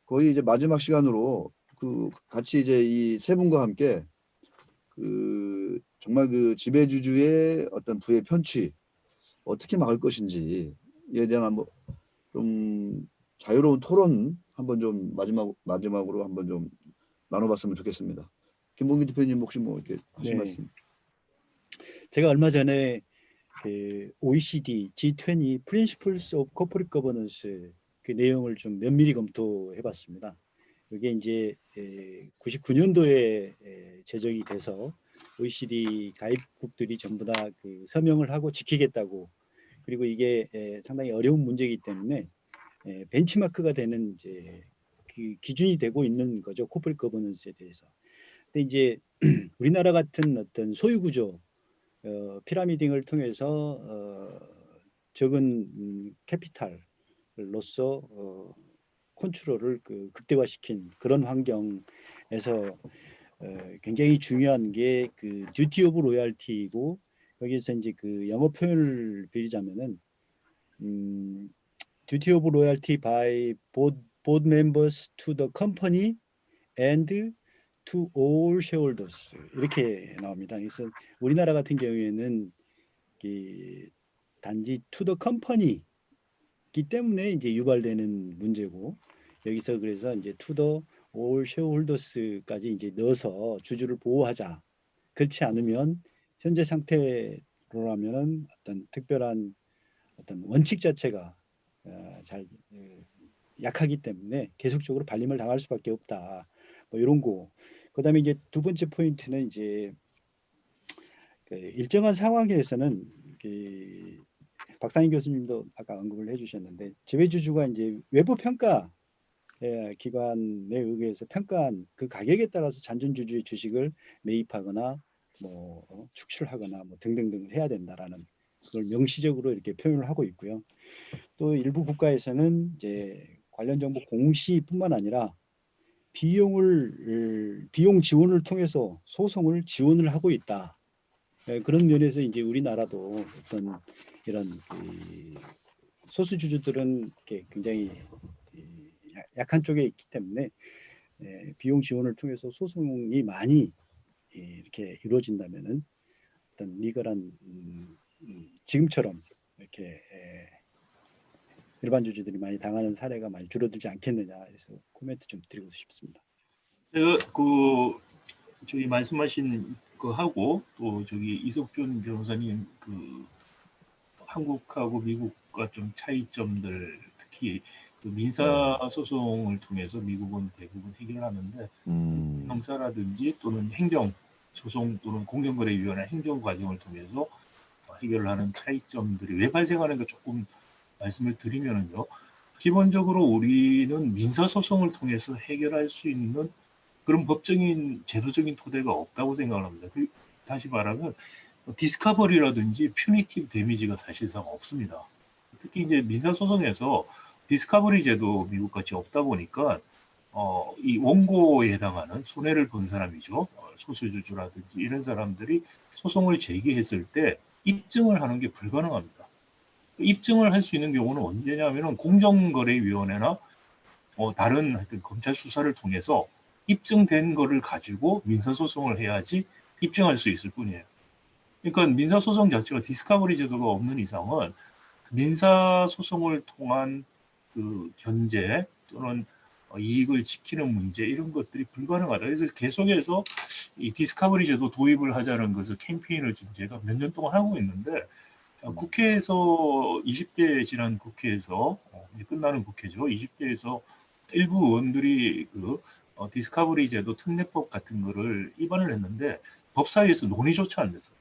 거의 이제 마지막 시간으로 그 같이 이제 이 세 분과 함께 그 정말 그 지배주주의 어떤 부의 편취 어떻게 막을 것인지에 대한 한번 좀 자유로운 토론 한번 좀 마지막으로 한번 좀 나눠봤으면 좋겠습니다. 김봉기 대표님 혹시 뭐 이렇게 하신 네, 말씀? 제가 얼마 전에 그 OECD G20 Principles of Corporate Governance 그 내용을 좀 면밀히 검토해봤습니다. 이게 이제 99년도에 제정이 돼서 OECD 가입국들이 전부 다 그 서명을 하고 지키겠다고, 그리고 이게 상당히 어려운 문제이기 때문에 벤치마크가 되는 이제 그 기준이 되고 있는 거죠, 코퍼레이트 거버넌스에 대해서. 근데 이제 우리나라 같은 어떤 소유 구조, 피라미딩을 통해서 적은 캐피탈로서 컨트롤을 그 극대화시킨 그런 환경에서 굉장히 중요한 게 그 듀티 오브 로얄티이고, 여기서 이제 그 영어 표현을 빌리자면은 음, duty of loyalty by board members to the company and to all shareholders, 이렇게 나옵니다. 그래서 우리나라 같은 경우에는 이 단지 to the company이기 때문에 이제 유발되는 문제고, 여기서 그래서 이제 to the all shareholders까지 이제 넣어서 주주를 보호하자. 그렇지 않으면 현재 상태로라면은 어떤 특별한 어떤 원칙 자체가 잘 약하기 때문에 계속적으로 발림을 당할 수밖에 없다. 뭐 이런 거. 그다음에 이제 두 번째 포인트는 이제 그 일정한 상황에서는 그 박상희 교수님도 아까 언급을 해주셨는데, 지배주주가 이제 외부 평가 기관에 의해서 평가한 그 가격에 따라서 잔존주주의 주식을 매입하거나 뭐 축출하거나 뭐 등등등 해야 된다라는 그걸 명시적으로 이렇게 표현을 하고 있고요. 또 일부 국가에서는 이제 관련 정보 공시뿐만 아니라 비용 지원을 통해서 소송을 지원을 하고 있다. 그런 면에서 이제 우리나라도 어떤 이런 소수 주주들은 굉장히 약한 쪽에 있기 때문에 비용 지원을 통해서 소송이 많이 이렇게 이루어진다면은 어떤 리걸한 지금처럼 이렇게 일반 주주들이 많이 당하는 사례가 많이 줄어들지 않겠느냐 해서 코멘트 좀 드리고 싶습니다. 제가 저기 말씀하신 거 하고 또 저기 이석준 변호사님 그 한국하고 미국과 좀 차이점들, 특히 그 민사 소송을 통해서 미국은 대부분 해결하는데 형사라든지 또는 행정 소송 또는 공정거래위원회 행정 과정을 통해서 해결을 하는 차이점들이 왜 발생하는가 조금 말씀을 드리면요. 기본적으로 우리는 민사소송을 통해서 해결할 수 있는 그런 법적인 제도적인 토대가 없다고 생각을 합니다. 다시 말하면 디스커버리라든지 퓨니티브 데미지가 사실상 없습니다. 특히 이제 민사소송에서 디스커버리 제도 미국같이 없다 보니까 이 원고에 해당하는 손해를 본 사람이죠. 소수주주라든지 이런 사람들이 소송을 제기했을 때 입증을 하는 게 불가능합니다. 입증을 할 수 있는 경우는 언제냐면은 공정거래위원회나 다른 하여튼 검찰 수사를 통해서 입증된 거를 가지고 민사소송을 해야지 입증할 수 있을 뿐이에요. 그러니까 민사소송 자체가 디스커버리 제도가 없는 이상은 민사소송을 통한 그 견제 또는 이익을 지키는 문제 이런 것들이 불가능하다. 그래서 계속해서 이 디스커버리 제도 도입을 하자는 것을 캠페인을 지금 제가 몇 년 동안 하고 있는데 국회에서 20대 지난 국회에서 이제 끝나는 국회죠. 20대에서 일부 의원들이 그 디스커버리 제도 특례법 같은 거를 입안을 했는데 법사위에서 논의조차 안 됐어요.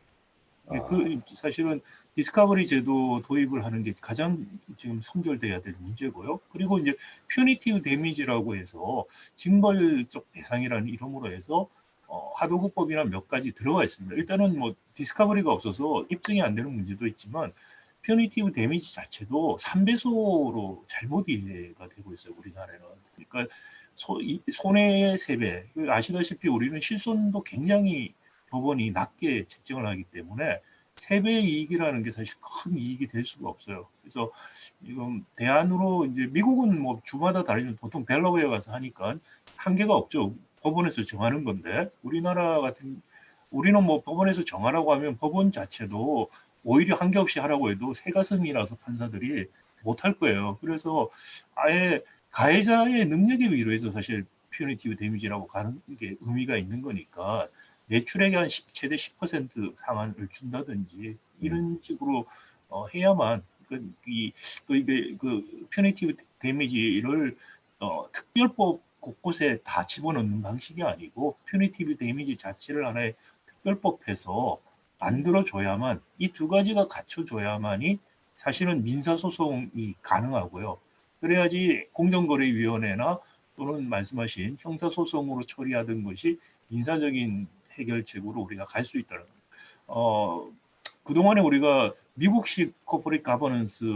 그 사실은 디스커버리 제도 도입을 하는 게 가장 지금 선결돼야 될 문제고요. 그리고 이제 퓨니티브 데미지라고 해서 징벌적 배상이라는 이름으로 해서 하도급법이나 몇 가지 들어가 있습니다. 일단은 뭐 디스커버리가 없어서 입증이 안 되는 문제도 있지만 퓨니티브 데미지 자체도 3배소로 잘못 이해가 되고 있어요. 우리나라는. 그러니까 손해의 3배. 아시다시피 우리는 실손도 굉장히 법원이 낮게 책정을 하기 때문에 세배의 이익이라는 게 사실 큰 이익이 될 수가 없어요. 그래서 지금 대안으로 이제 미국은 뭐 주마다 다르지만 보통 델러웨어 가서 하니까 한계가 없죠. 법원에서 정하는 건데 우리는 뭐 법원에서 정하라고 하면 법원 자체도 오히려 한계 없이 하라고 해도 새가슴이라서 판사들이 못할 거예요. 그래서 아예 가해자의 능력에 비례해서 사실 퓨니티브 데미지라고 가는 게 의미가 있는 거니까 매출액의 한 최대 10% 상한을 준다든지 이런 식으로 해야만 이게 그 퓨니티브 데미지를 특별법 곳곳에 다 집어넣는 방식이 아니고 퓨니티브 데미지 자체를 하나의 특별법에서 만들어줘야만 이 두 가지가 갖춰져야만이 사실은 민사소송이 가능하고요. 그래야지 공정거래위원회나 또는 말씀하신 형사소송으로 처리하던 것이 민사적인 해결책으로 우리가 갈 수 있다는 거예요. 그동안에 우리가 미국식 코퍼레이트 가버넌스에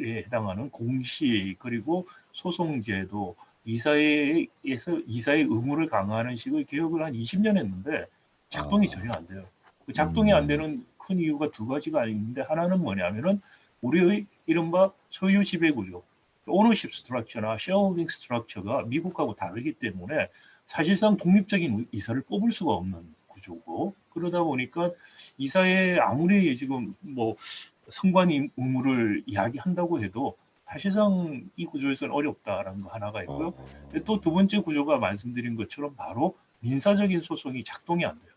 해당하는 공시 그리고 소송제도 이사회에서 이사의 의무를 강화하는 식의 개혁을 한 20년 했는데 작동이 전혀 안 돼요. 그 작동이 안 되는 큰 이유가 두 가지가 있는데 하나는 뭐냐면은 우리의 이른바 소유 지배 구조, 오너십 스트럭처나 쉐어홀딩 스트럭처가 미국하고 다르기 때문에 사실상 독립적인 이사를 뽑을 수가 없는 구조고 그러다 보니까 이사에 아무리 지금 뭐 선관 의무를 이야기한다고 해도 사실상 이 구조에서는 어렵다라는 거 하나가 있고요. 또 두 번째 구조가 말씀드린 것처럼 바로 민사적인 소송이 작동이 안 돼요.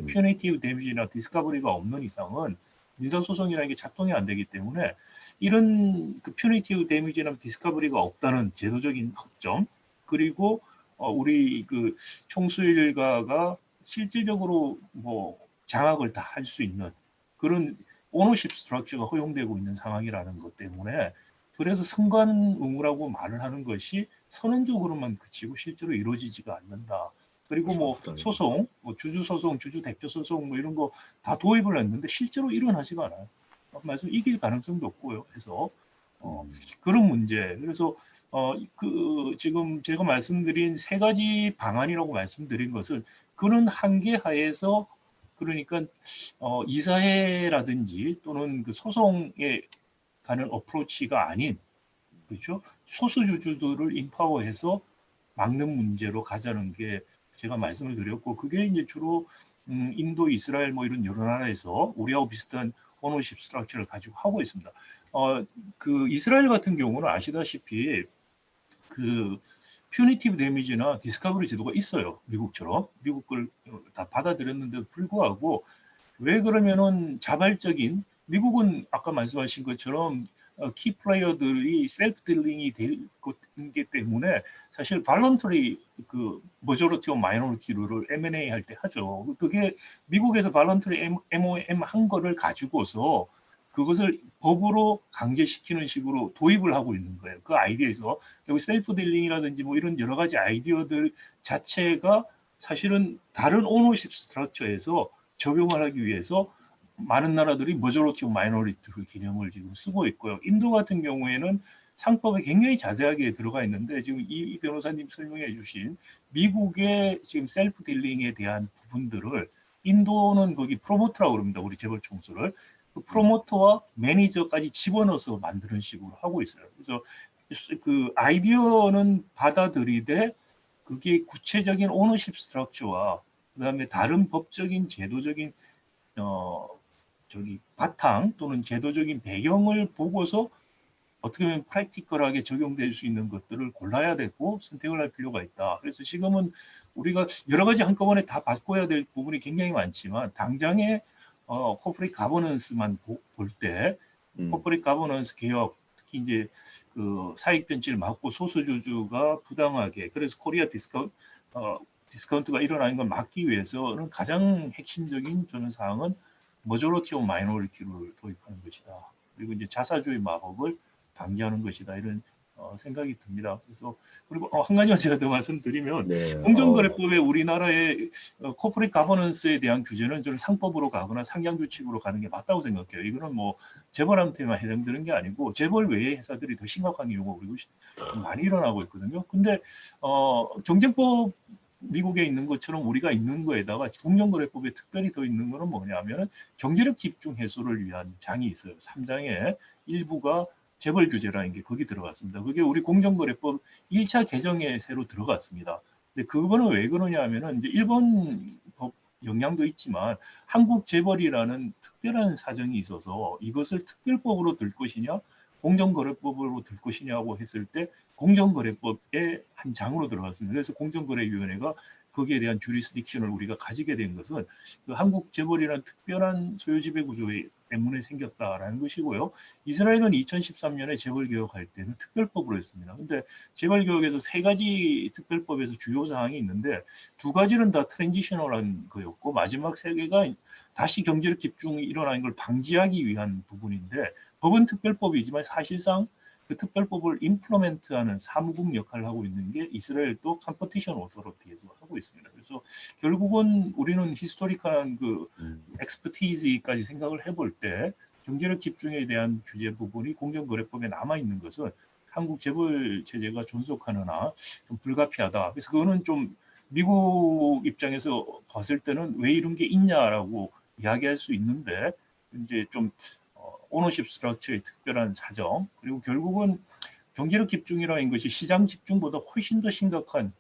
퓨니티브 데미지나 디스커버리가 없는 이상은 민사소송이라는 게 작동이 안 되기 때문에 이런 그 퓨니티브 데미지나 디스커버리가 없다는 제도적인 허점 그리고 우리 그 총수일가가 실질적으로 뭐 장악을 다 할 수 있는 그런 오너십 스트럭처가 허용되고 있는 상황이라는 것 때문에 그래서 선관 의무라고 말을 하는 것이 선언적으로만 그치고 실제로 이루어지지가 않는다. 그리고 뭐 소송, 뭐 주주 소송, 주주 대표 소송 뭐 이런 거 다 도입을 했는데 실제로 일어나지가 않아요. 말씀 이길 가능성도 없고요. 해서 그런 문제. 그래서 그 지금 제가 말씀드린 세 가지 방안이라고 말씀드린 것은 그런 한계 하에서 그러니까 이사회라든지 또는 그 소송에 가는 어프로치가 아닌 그렇죠? 소수주주들을 인파워해서 막는 문제로 가자는 게 제가 말씀을 드렸고 그게 이제 주로 인도, 이스라엘 뭐 이런 여러 나라에서 우리하고 비슷한 오너십 스트럭처를 가지고 하고 있습니다. 그 이스라엘 같은 경우는 아시다시피 그 퓨니티브 데미지나 디스커버리 제도가 있어요. 미국처럼 미국 걸 다 받아들였는데도 불구하고 왜 그러면은 자발적인 미국은 아까 말씀하신 것처럼 키 플레이어들이 셀프 딜링이 되기 때문에 사실 발런터리 그 머저리티 오브 마이너리티 룰을 M&A 할 때 하죠. 그게 미국에서 발런터리 MOM 한 거를 가지고서 그것을 법으로 강제시키는 식으로 도입을 하고 있는 거예요. 그 아이디어에서 여기 셀프 딜링이라든지 뭐 이런 여러 가지 아이디어들 자체가 사실은 다른 오너십 스트럭처에서 적용을 하기 위해서 많은 나라들이 머저리티 오브 마이너리티 개념을 지금 쓰고 있고요. 인도 같은 경우에는 상법에 굉장히 자세하게 들어가 있는데 지금 이 변호사님 설명해 주신 미국의 지금 셀프 딜링에 대한 부분들을 인도는 거기 프로모터라고 그럽니다. 우리 재벌 총수를. 그 프로모터와 매니저까지 집어넣어서 만드는 식으로 하고 있어요. 그래서 그 아이디어는 받아들이되 그게 구체적인 오너십 스트럭처와 그다음에 다른 법적인 제도적인 바탕 또는 제도적인 배경을 보고서 어떻게 보면 프랙티컬하게 적용될 수 있는 것들을 골라야 되고 선택을 할 필요가 있다. 그래서 지금은 우리가 여러 가지 한꺼번에 다 바꿔야 될 부분이 굉장히 많지만 당장에 코퍼레이트 가버넌스만 볼 때 코퍼레이트 가버넌스 개혁 특히 이제 그 사익 변칙을 막고 소수주주가 부당하게 그래서 코리아 디스카운트가 일어나는 걸 막기 위해서는 가장 핵심적인 저는 사항은 머저리티 오브 마이너리티를 도입하는 것이다. 그리고 이제 자사주의 마법을 방지하는 것이다. 이런 생각이 듭니다. 그래서 그리고 한 가지만 제가 더 말씀드리면 공정거래법에 우리나라의 코퍼레이트 가버넌스에 대한 규제는 저는 상법으로 가거나 상장 규칙으로 가는 게 맞다고 생각해요. 이거는 뭐 재벌한테만 해당되는 게 아니고 재벌 외의 회사들이 더 심각한 경우가 우리 많이 일어나고 있거든요. 근데 경쟁법 미국에 있는 것처럼 우리가 있는 거에다가 공정거래법에 특별히 더 있는 거는 뭐냐면 경제력 집중 해소를 위한 장이 있어요. 3장에 일부가 재벌 규제라는 게 거기 들어갔습니다. 그게 우리 공정거래법 1차 개정에 새로 들어갔습니다. 근데 그거는 왜 그러냐 하면은 이제 일본 법 영향도 있지만 한국 재벌이라는 특별한 사정이 있어서 이것을 특별법으로 들 것이냐 공정거래법으로 들 것이냐고 했을 때 공정거래법의 한 장으로 들어갔습니다. 그래서 공정거래위원회가 거기에 대한 주리스딕션을 우리가 가지게 된 것은 그 한국 재벌이라는 특별한 소유지배 구조 때문에 생겼다라는 것이고요. 이스라엘은 2013년에 재벌 개혁할 때는 특별법으로 했습니다. 근데 재벌 개혁에서 세 가지 특별법에서 주요 사항이 있는데 두 가지는 다 트랜지셔널한 거였고 마지막 세 개가 다시 경제력 집중이 일어나는 걸 방지하기 위한 부분인데 법은 특별법이지만 사실상 그 특별법을 임플리멘트하는 사무국 역할을 하고 있는 게 이스라엘도 컴퍼티션 오서리티에서 하고 있습니다. 그래서 결국은 우리는 히스토리컬한 그 엑스퍼티즈까지 생각을 해볼 때 경제력 집중에 대한 규제 부분이 공정거래법에 남아 있는 것은 한국 재벌 체제가 존속하느나 좀 불가피하다. 그래서 그거는 좀 미국 입장에서 봤을 때는 왜 이런 게 있냐라고 이야기할 수 있는데 이제 좀 오너십 스트럭처의 특별한 사정 그리고 결국은 경제력 집중이라는 것이 시장 집중보다 훨씬 더 심각한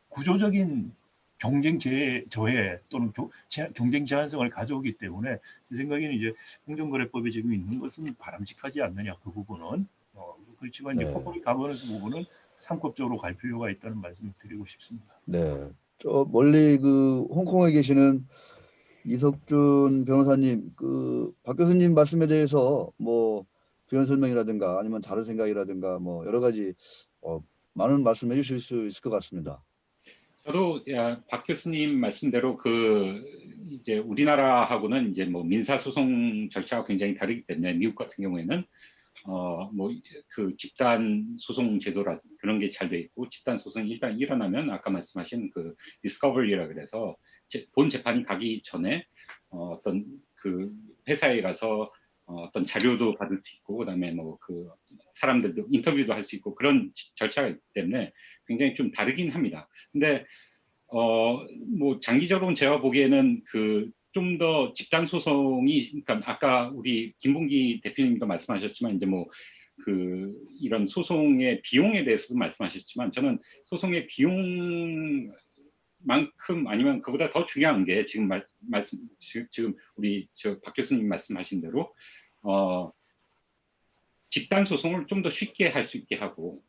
구조적인 경쟁 저해 또는 경쟁 제한성을 가져오기 때문에 제 생각에는 이제 공정거래법에 지금 있는 것은 바람직하지 않느냐 그 부분은 그렇지만 이제 네. 코퍼레이트 가버넌스 부분은 상급적으로 갈 필요가 있다는 말씀을 드리고 싶습니다. 네. 저 멀리 그 홍콩에 계시는 이석준 변호사님, 그 박 교수님 말씀에 대해서 뭐 부연 설명이라든가 아니면 다른 생각이라든가 뭐 여러 가지 많은 말씀해 주실 수 있을 것 같습니다. 저도 박 교수님 말씀대로 그 이제 우리나라하고는 이제 뭐 민사소송 절차가 굉장히 다르기 때문에 미국 같은 경우에는 뭐 그 집단 소송 제도라든지 그런 게 잘 돼 있고 집단 소송이 일단 일어나면 아까 말씀하신 그 디스커버리라 그래서 본 재판이 가기 전에 어떤 그 회사에 가서 어떤 자료도 받을 수 있고 그다음에 뭐 그 사람들도 인터뷰도 할 수 있고 그런 절차가 있기 때문에 굉장히 좀 다르긴 합니다. 근데 뭐 장기적으로는 제가 보기에는 그 좀 더 집단 소송이 그러니까 아까 우리 김봉기 대표님도 말씀하셨지만 이제 뭐 그 이런 소송의 비용에 대해서도 말씀하셨지만 저는 소송의 비용만큼 아니면 그보다 더 중요한 게 지금 지금 우리 박 교수님 말씀하신 대로 집단 소송을 좀 더 쉽게 할 수 있게 하고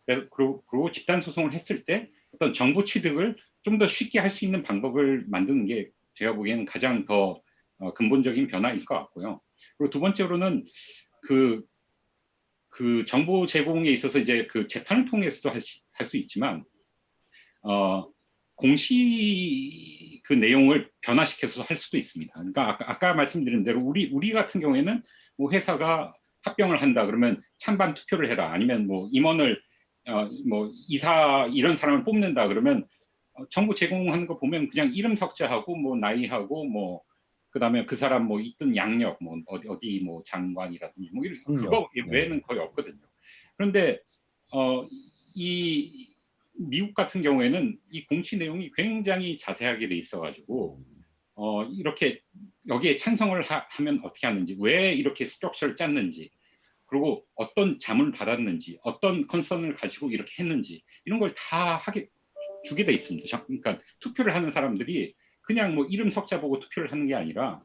그리고 집단 소송을 했을 때 어떤 정보 취득을 좀 더 쉽게 할 수 있는 방법을 만드는 게 제가 보기에는 가장 더 근본적인 변화일 것 같고요. 그리고 두 번째로는 그 정보 제공에 있어서 이제 그 재판을 통해서도 할 수 있지만 공시 그 내용을 변화시켜서 할 수도 있습니다. 그러니까 아까 말씀드린 대로 우리 같은 경우에는 뭐 회사가 합병을 한다 그러면 찬반 투표를 해라 아니면 뭐 임원을 뭐 이사 이런 사람을 뽑는다 그러면 정보 제공하는 거 보면 그냥 이름 석자하고 뭐 나이하고 뭐 그다음에 그 사람 뭐 있던 양력 뭐 어디 뭐 장관이라든지 뭐 그거 외에는 거의 없거든요. 그런데 이 미국 같은 경우에는 이 공시 내용이 굉장히 자세하게 돼 있어가지고 이렇게 여기에 찬성을 하면 어떻게 하는지 왜 이렇게 스트럭처를 짰는지 그리고 어떤 자문을 받았는지 어떤 컨선을 가지고 이렇게 했는지 이런 걸 다 주게 돼 있습니다. 그러니까 투표를 하는 사람들이 그냥 뭐 이름 석자 보고 투표를 하는 게 아니라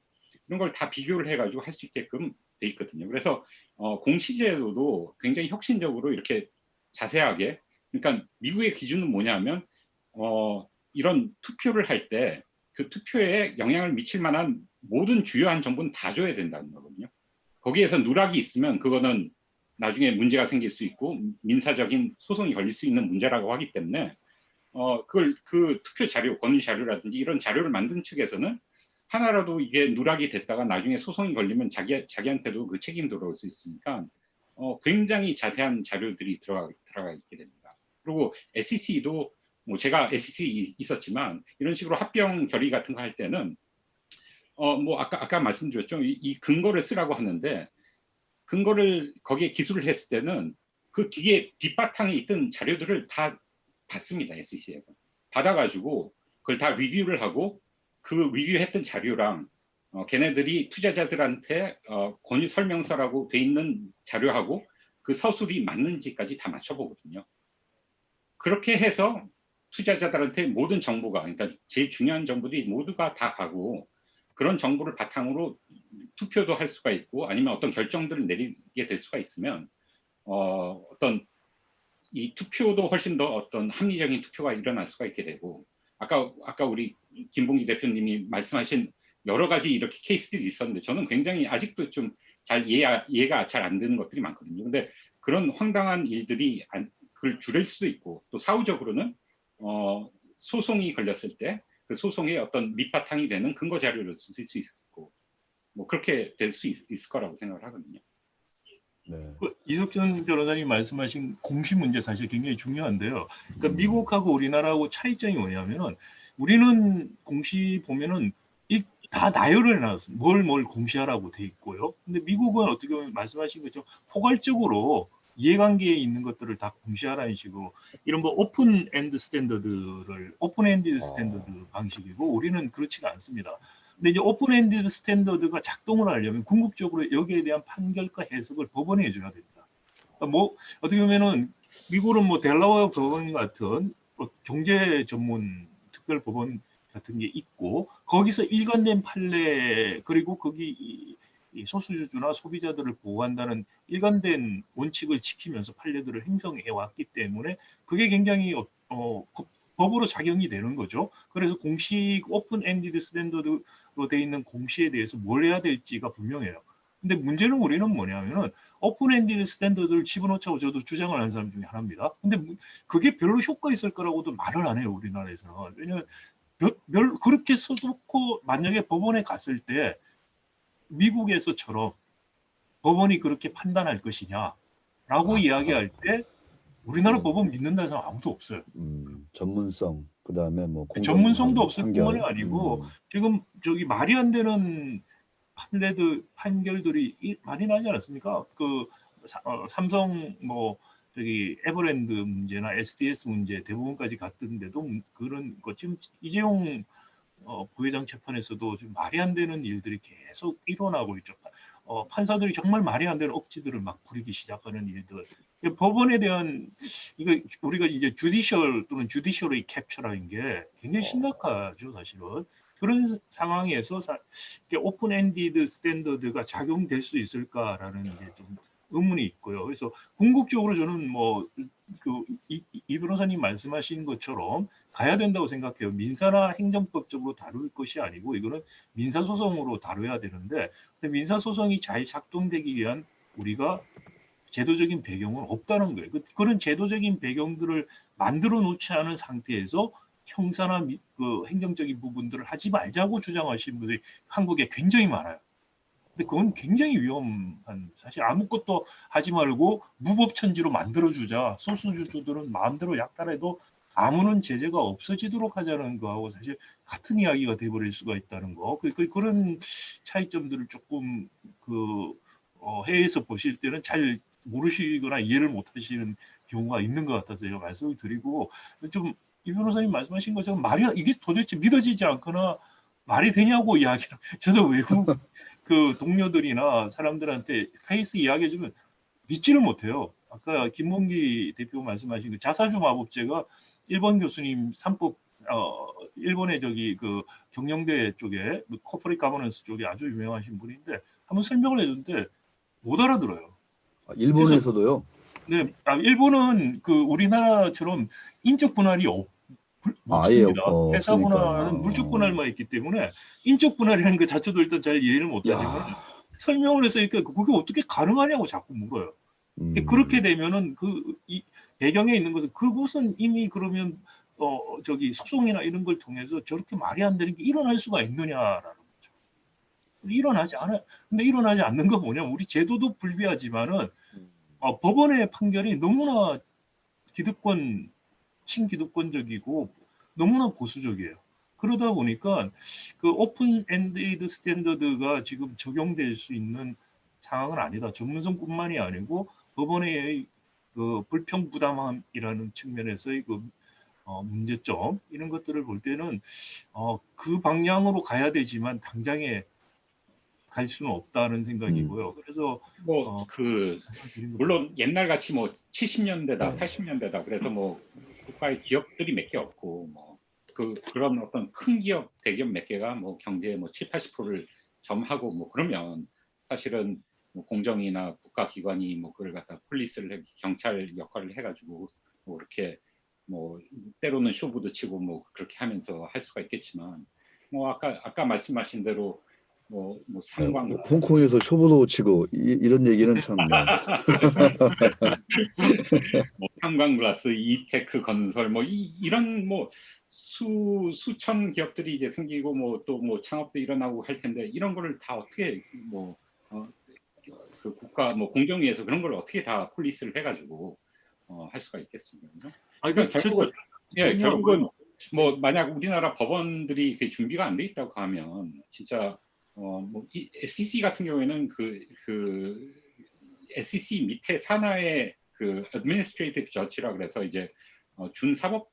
이런 걸 다 비교를 해가지고 할 수 있게끔 돼 있거든요. 그래서 공시제도도 굉장히 혁신적으로 이렇게 자세하게 그러니까 미국의 기준은 뭐냐면 이런 투표를 할 때 그 투표에 영향을 미칠 만한 모든 주요한 정보는 다 줘야 된다는 거거든요. 거기에서 누락이 있으면 그거는 나중에 문제가 생길 수 있고 민사적인 소송이 걸릴 수 있는 문제라고 하기 때문에 그걸 그 투표 자료, 권위 자료라든지 이런 자료를 만든 측에서는 하나라도 이게 누락이 됐다가 나중에 소송이 걸리면 자기한테도 그 책임 돌아올 수 있으니까 굉장히 자세한 자료들이 들어가 있게 됩니다. 그리고 SEC도 뭐 제가 SEC 있었지만 이런 식으로 합병 결의 같은 거 할 때는 뭐 아까 말씀드렸죠. 이 근거를 쓰라고 하는데 근거를 거기에 기술을 했을 때는 그 뒤에 뒷바탕에 있던 자료들을 다 받습니다. SEC에서. 받아가지고 그걸 다 리뷰를 하고 그 리뷰했던 자료랑 걔네들이 투자자들한테 권유 설명서라고 돼 있는 자료하고 그 서술이 맞는지까지 다 맞춰보거든요. 그렇게 해서 투자자들한테 모든 정보가, 그러니까 제일 중요한 정보들이 모두가 다 가고 그런 정보를 바탕으로 투표도 할 수가 있고 아니면 어떤 결정들을 내리게 될 수가 있으면 어떤 이 투표도 훨씬 더 어떤 합리적인 투표가 일어날 수가 있게 되고 아까 우리 김봉기 대표님이 말씀하신 여러 가지 이렇게 케이스들이 있었는데 저는 굉장히 아직도 좀 잘 이해가 잘 안 되는 것들이 많거든요. 근데 그런 황당한 일들이 그걸 줄일 수도 있고 또 사후적으로는 소송이 걸렸을 때 그 소송의 어떤 밑바탕이 되는 근거 자료를 쓸 수 있고 뭐 그렇게 될 수 있을 거라고 생각을 하거든요. 네. 이석준 변호사님 말씀하신 공시 문제 사실 굉장히 중요한데요. 그러니까 미국하고 우리나라하고 차이점이 뭐냐면은 우리는 공시 보면은 다 나열을 해놨습니다. 뭘 공시하라고 돼 있고요. 근데 미국은 어떻게 보면 말씀하신 것처럼 포괄적으로 이해관계에 있는 것들을 다 공시하라는 식으로 이런 뭐 오픈 엔드 스탠더드를 오픈 엔드 스탠더드 방식이고 우리는 그렇지가 않습니다. 근데 이제 오픈 엔드 스탠더드가 작동을 하려면 궁극적으로 여기에 대한 판결과 해석을 법원에 해줘야 됩니다. 그러니까 뭐 어떻게 보면은 미국은 뭐 델라웨어 법원 같은 경제 전문 특별 법원 같은 게 있고 거기서 일관된 판례 그리고 거기 이 소수주주나 소비자들을 보호한다는 일관된 원칙을 지키면서 판례들을 행정해 왔기 때문에 그게 굉장히 법으로 작용이 되는 거죠. 그래서 공식 오픈 엔디드 스탠더드로 돼 있는 공시에 대해서 뭘 해야 될지가 분명해요. 근데 문제는 우리는 뭐냐면은 오픈 엔디드 스탠더드를 집어넣자고 저도 주장을 하는 사람 중에 하나입니다. 근데 그게 별로 효과 있을 거라고도 말을 안 해요, 우리나라에서는. 왜냐면 그렇게 써놓고 만약에 법원에 갔을 때 미국에서처럼 법원이 그렇게 판단할 것이냐라고 이야기할 때 우리나라 법원 믿는다는 사람 아무도 없어요. 전문성, 그다음에 뭐 전문성도 공정한 없을 뿐만이 아니고 지금 저기 말이 안 되는 판결들이 많이 나지 않았습니까? 그 삼성 뭐 저기 에버랜드 문제나 SDS 문제 대부분까지 갔던데도 그런 거 지금 이재용 부회장 재판에서도 좀 말이 안 되는 일들이 계속 일어나고 있죠. 판사들이 정말 말이 안 되는 억지들을 막 부리기 시작하는 일들. 법원에 대한 이거 우리가 이제 주디셜 또는 주디셜의 캡처라는 게 굉장히 심각하죠, 사실은. 그런 상황에서 오픈 엔디드 스탠더드가 작용될 수 있을까라는 이제 좀 의문이 있고요. 그래서 궁극적으로 저는 뭐 이 변호사님 말씀하신 것처럼 가야 된다고 생각해요. 민사나 행정법적으로 다룰 것이 아니고 이거는 민사소송으로 다뤄야 되는데 민사소송이 잘 작동되기 위한 우리가 제도적인 배경은 없다는 거예요. 그런 제도적인 배경들을 만들어 놓지 않은 상태에서 형사나 그 행정적인 부분들을 하지 말자고 주장하시는 분들이 한국에 굉장히 많아요. 근데 그건 굉장히 위험한 사실 아무것도 하지 말고 무법천지로 만들어주자 소수주주들은 마음대로 약탈해도 아무런 제재가 없어지도록 하자는 거하고 사실 같은 이야기가 돼버릴 수가 있다는 거 그런 차이점들을 조금 해외에서 보실 때는 잘 모르시거나 이해를 못하시는 경우가 있는 것 같아서 제가 말씀을 드리고 좀 이 변호사님 말씀하신 것처럼 이게 도대체 믿어지지 않거나 말이 되냐고 이야기를 저도 외국 그 동료들이나 사람들한테 케이스 이야기해주면 믿지를 못해요. 아까 김문기 대표 말씀하신 그 자사주 마법제가 일본 교수님 3법 일본의 저기 그 경영대 쪽에 코퍼레이트 가버넌스 쪽에 아주 유명하신 분인데 한번 설명을 해줬는데 못 알아들어요. 일본에서도요? 네, 일본은 그 우리나라처럼 인적 분할이 없습니다. 회사 분할은 물적 분할만 있기 때문에 인적 분할이라는 것 자체도 일단 잘 이해를 못하지만 설명을 했으니까 그게 어떻게 가능하냐고 자꾸 물어요. 그렇게 되면은 이 배경에 있는 것은 그곳은 이미 그러면 저기 소송이나 이런 걸 통해서 저렇게 말이 안 되는 게 일어날 수가 있느냐라는 거죠. 근데 일어나지 않는 건 뭐냐면 우리 제도도 불비하지만은 법원의 판결이 너무나 친기득권적이고 너무나 보수적이에요. 그러다 보니까 그 오픈 엔디드 스탠더드가 지금 적용될 수 있는 상황은 아니다. 전문성뿐만이 아니고 법원의 그 불평부담함이라는 측면에서의 문제점 이런 것들을 볼 때는 그 방향으로 가야 되지만 당장에 갈 수는 없다는 생각이고요. 그래서 뭐 그 말씀드린 것처럼 물론 옛날 같이 뭐 70년대다, 네. 80년대다 그래서 뭐 국가의 기업들이 몇 개 없고 뭐 그런 어떤 큰 기업, 대기업 몇 개가 뭐 경제의 뭐 7, 80%를 점하고 뭐 그러면 사실은 뭐 공정이나 국가기관이 뭐 그걸 갖다 폴리스를 경찰 역할을 해가지고 뭐 이렇게 뭐 때로는 쇼부도 치고 뭐 그렇게 하면서 할 수가 있겠지만 뭐 아까 말씀하신 대로 뭐 네, 상관 홍콩에서 쇼부도 치고 이런 얘기는 참. 네. 뭐 한광글라스, 이테크 건설 뭐 이런 뭐 수천 기업들이 이제 생기고 뭐 또 뭐 창업도 일어나고 할 텐데 이런 거를 다 어떻게 뭐 그 국가 뭐 공정위에서 그런 걸 어떻게 다 폴리스를 해가지고 할 수가 있겠습니까? 그러니까 결국은 결국은 뭐 만약 우리나라 법원들이 그 준비가 안 돼 있다고 하면 진짜 뭐 이 SEC 같은 경우에는 그 SEC 밑에 산하의 그 Administrative Judge라 그래서 이제 준사법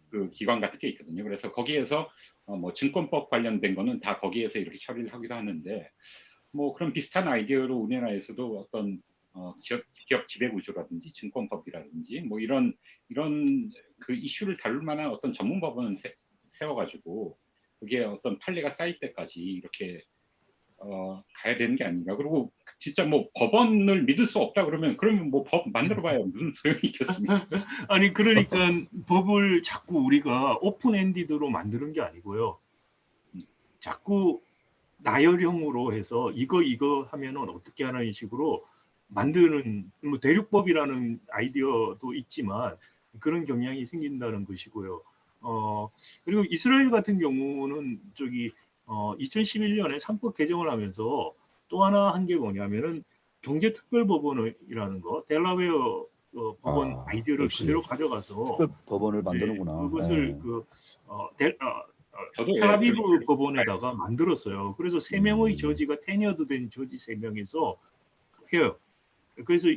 그 기관 같은 게 있거든요. 그래서 거기에서 뭐 증권법 관련된 거는 다 거기에서 이렇게 처리를 하기도 하는데 뭐 그런 비슷한 아이디어로 우리나라에서도 어떤 기업 지배구조라든지 증권법이라든지 뭐 이런 그 이슈를 다룰 만한 어떤 전문 법원을 세워가지고 그게 어떤 판례가 쌓일 때까지 이렇게 가야 되는 게 아닌가. 그리고 진짜 뭐 법원을 믿을 수 없다 그러면 뭐 법 만들어봐야 무슨 소용이 있겠습니까? 아니 그러니까 법을 자꾸 우리가 오픈 엔디드로 만드는 게 아니고요. 자꾸 나열형으로 해서 이거 하면은 어떻게 하는 식으로 만드는 뭐 대륙법이라는 아이디어도 있지만 그런 경향이 생긴다는 것이고요. 그리고 이스라엘 같은 경우는 2011년에 상법 개정을 하면서 또 하나 한 게 뭐냐면은 경제특별법원이라는 거 델라웨어 법원 아이디어를 역시 그대로 가져가서 특별 법원을 만드는구나. 그것을 네. 저도 텔아비브 법원에다가 만들었어요. 그래서 3명의 저지가 테니어드 된 저지 3명이서 해요. 그래서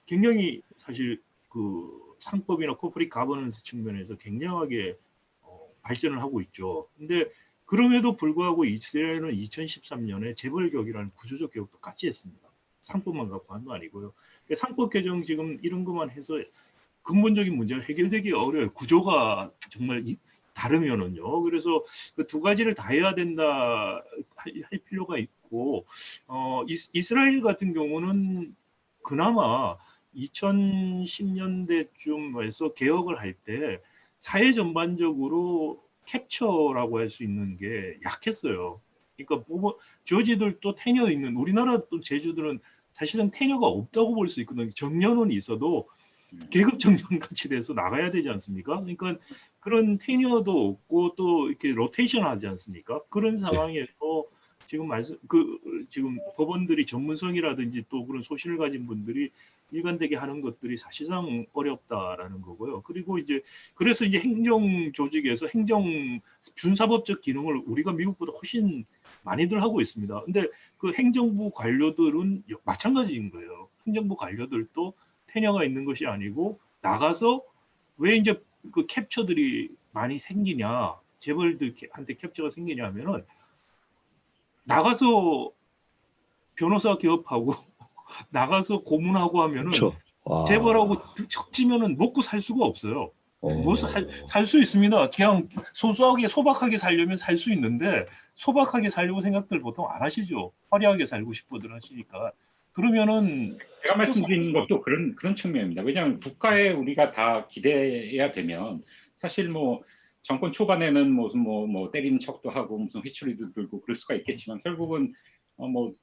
굉장히 사실 그 상법이나 코퍼레이트 가버넌스 측면에서 굉장하게 발전을 하고 있죠. 근데 그럼에도 불구하고 이스라엘은 2013년에 재벌격이라는 구조적 개혁도 같이 했습니다. 상법만 갖고 한 거 아니고요. 상법 개정 지금 이런 것만 해서 근본적인 문제가 해결되기 어려워요. 구조가 정말 다르면은요. 그래서 그 두 가지를 다 해야 된다 할 필요가 있고 이스라엘 같은 경우는 그나마 2010년대쯤에서 개혁을 할 때 사회 전반적으로 캡처라고 할 수 있는 게 약했어요. 그러니까 저지들도 테녀 있는 우리나라 또 제주들은 사실은 테녀가 없다고 볼 수 있거든요. 정년은 있어도 계급 정상 같이 돼서 나가야 되지 않습니까? 그러니까 그런 테뉴어도 없고 또 이렇게 로테이션 하지 않습니까? 그런 상황에서 지금 법원들이 전문성이라든지 또 그런 소신을 가진 분들이 일관되게 하는 것들이 사실상 어렵다라는 거고요. 그리고 그래서 행정 조직에서 행정 준사법적 기능을 우리가 미국보다 훨씬 많이들 하고 있습니다. 근데 그 행정부 관료들은 마찬가지인 거예요. 행정부 관료들도 테녀가 있는 것이 아니고 나가서 왜 그 캡처들이 많이 생기냐, 재벌들한테 캡처가 생기냐 하면은 나가서 변호사 개업하고 나가서 고문하고 하면은 그렇죠. 재벌하고 척지면은 먹고 살 수가 없어요. 살 수 있습니다. 그냥 소소하게 소박하게 살려면 살 수 있는데 소박하게 살려고 생각들 보통 안 하시죠. 화려하게 살고 싶어들 하시니까. 그러면은 제가 말씀드린 것도 그런 측면입니다. 왜냐하면 국가에 우리가 다 기대해야 되면 사실 뭐 정권 초반에는 무슨 뭐 때리는 척도 하고 무슨 회초리도 들고 그럴 수가 있겠지만 결국은 뭐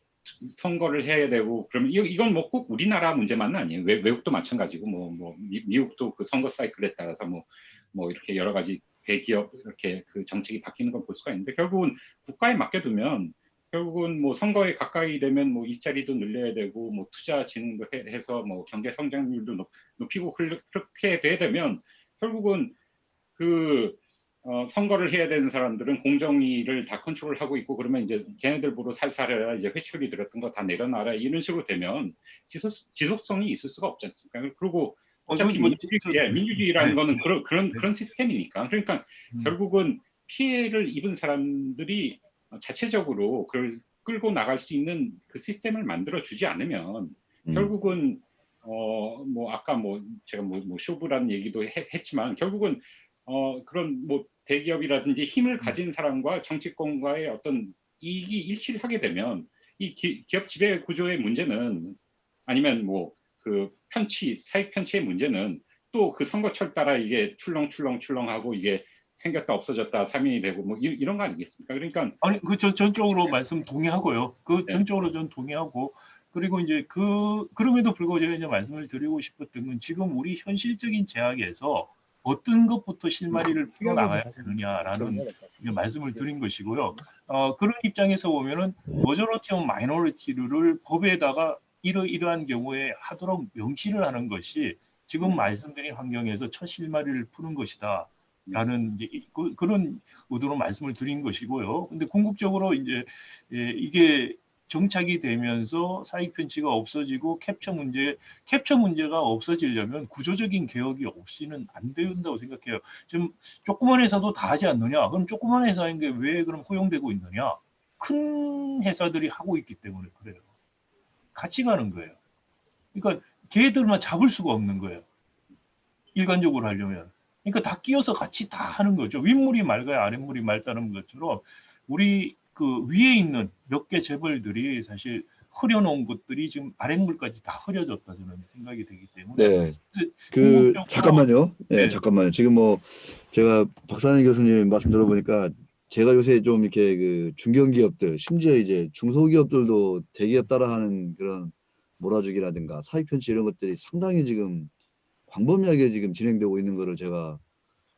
선거를 해야 되고 그러면 이건 뭐 꼭 우리나라 문제만은 아니에요. 외국도 마찬가지고 뭐 미국도 그 선거 사이클에 따라서 뭐 이렇게 여러 가지 대기업 이렇게 그 정책이 바뀌는 걸 볼 수가 있는데 결국은 국가에 맡겨두면 결국은 뭐 선거에 가까이 되면 뭐 일자리도 늘려야 되고 뭐 투자 진흥도 해서 뭐 경제 성장률도 높이고 그렇게 돼야 되면 결국은 그 선거를 해야 되는 사람들은 공정위를 다 컨트롤하고 있고 그러면 이제 걔네들 보러 살살해라 이제 회초리 들었던 거 다 내려놔라 이런 식으로 되면 지속성이 있을 수가 없지 않습니까? 그리고 어차피 뭐, 민주주의라는 네. 거는 그런 시스템이니까. 그러니까 음. 결국은 피해를 입은 사람들이 자체적으로 그걸 끌고 나갈 수 있는 그 시스템을 만들어 주지 않으면 결국은 뭐 아까 뭐 제가 뭐 쇼부라는 얘기도 했지만 결국은 그런 뭐 대기업이라든지 힘을 가진 사람과 정치권과의 어떤 이익이 일치를 하게 되면 이 기업 지배 구조의 문제는 아니면 뭐 그 사익 편취의 문제는 또 그 선거철 따라 이게 출렁출렁하고 이게 생겼다 없어졌다 3인이 되고 뭐 이런 거 아니겠습니까? 그러니까 아니 그 전적으로 말씀 동의하고요. 그 네. 전적으로 전 동의하고 그리고 이제 그럼에도 불구하고 제가 이제 말씀을 드리고 싶었던 건 지금 우리 현실적인 제약에서 어떤 것부터 실마리를 풀어 나가야 되느냐라는 이제 말씀을 드린 것이고요. 그런 입장에서 보면은 머저리티 오브 마이너리티를 법에다가 이러한 경우에 하도록 명시를 하는 것이 지금 말씀드린 환경에서 첫 실마리를 푸는 것이다. 라는 이제 그런 의도로 말씀을 드린 것이고요. 근데 궁극적으로 이제 이게 정착이 되면서 사익 편취가 없어지고 캡처 문제가 없어지려면 구조적인 개혁이 없이는 안 된다고 생각해요. 지금 조그만 회사도 다 하지 않느냐? 그럼 조그만 회사인 게 왜 그럼 허용되고 있느냐? 큰 회사들이 하고 있기 때문에 그래요. 같이 가는 거예요. 그러니까 걔들만 잡을 수가 없는 거예요. 일관적으로 하려면. 그러니까 다 끼어서 같이 다 하는 거죠. 윗물이 맑아야 아랫물이 맑다는 것처럼 우리 그 위에 있는 몇 개 재벌들이 사실 흐려놓은 것들이 지금 아랫물까지 다 흐려졌다 저는 생각이 되기 때문에 네. 궁극적으로 잠깐만요. 네, 네. 잠깐만요. 지금 뭐 제가 박상현 교수님 말씀 들어보니까 제가 요새 좀 이렇게 그 중견기업들, 심지어 이제 중소기업들도 대기업 따라하는 그런 몰아주기라든가 사익 편취 이런 것들이 상당히 지금 광범위하게 지금 진행되고 있는 거를 제가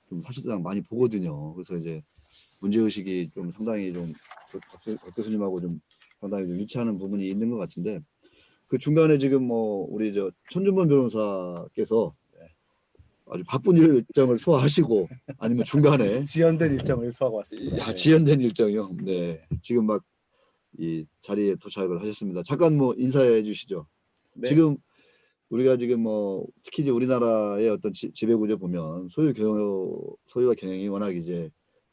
좀 사실상 많이 보거든요. 그래서 이제 문제의식이 좀 상당히 좀 박 교수님하고 좀 상당히 좀 일치하는 부분이 있는 것 같은데 그 중간에 지금 뭐 우리 저 천준범 변호사께서 아주 바쁜 일정을 소화하시고 아니면 중간에 지연된 일정을 소화하고 왔습니다. 네. 지연된 일정이요. 네, 지금 막 이 자리에 도착을 하셨습니다. 잠깐 뭐 인사해 주시죠. 네. 지금 우리가 지금 뭐 특히 이제 우리나라의 어떤 지배 구조 보면 소유와 경영이 워낙 이제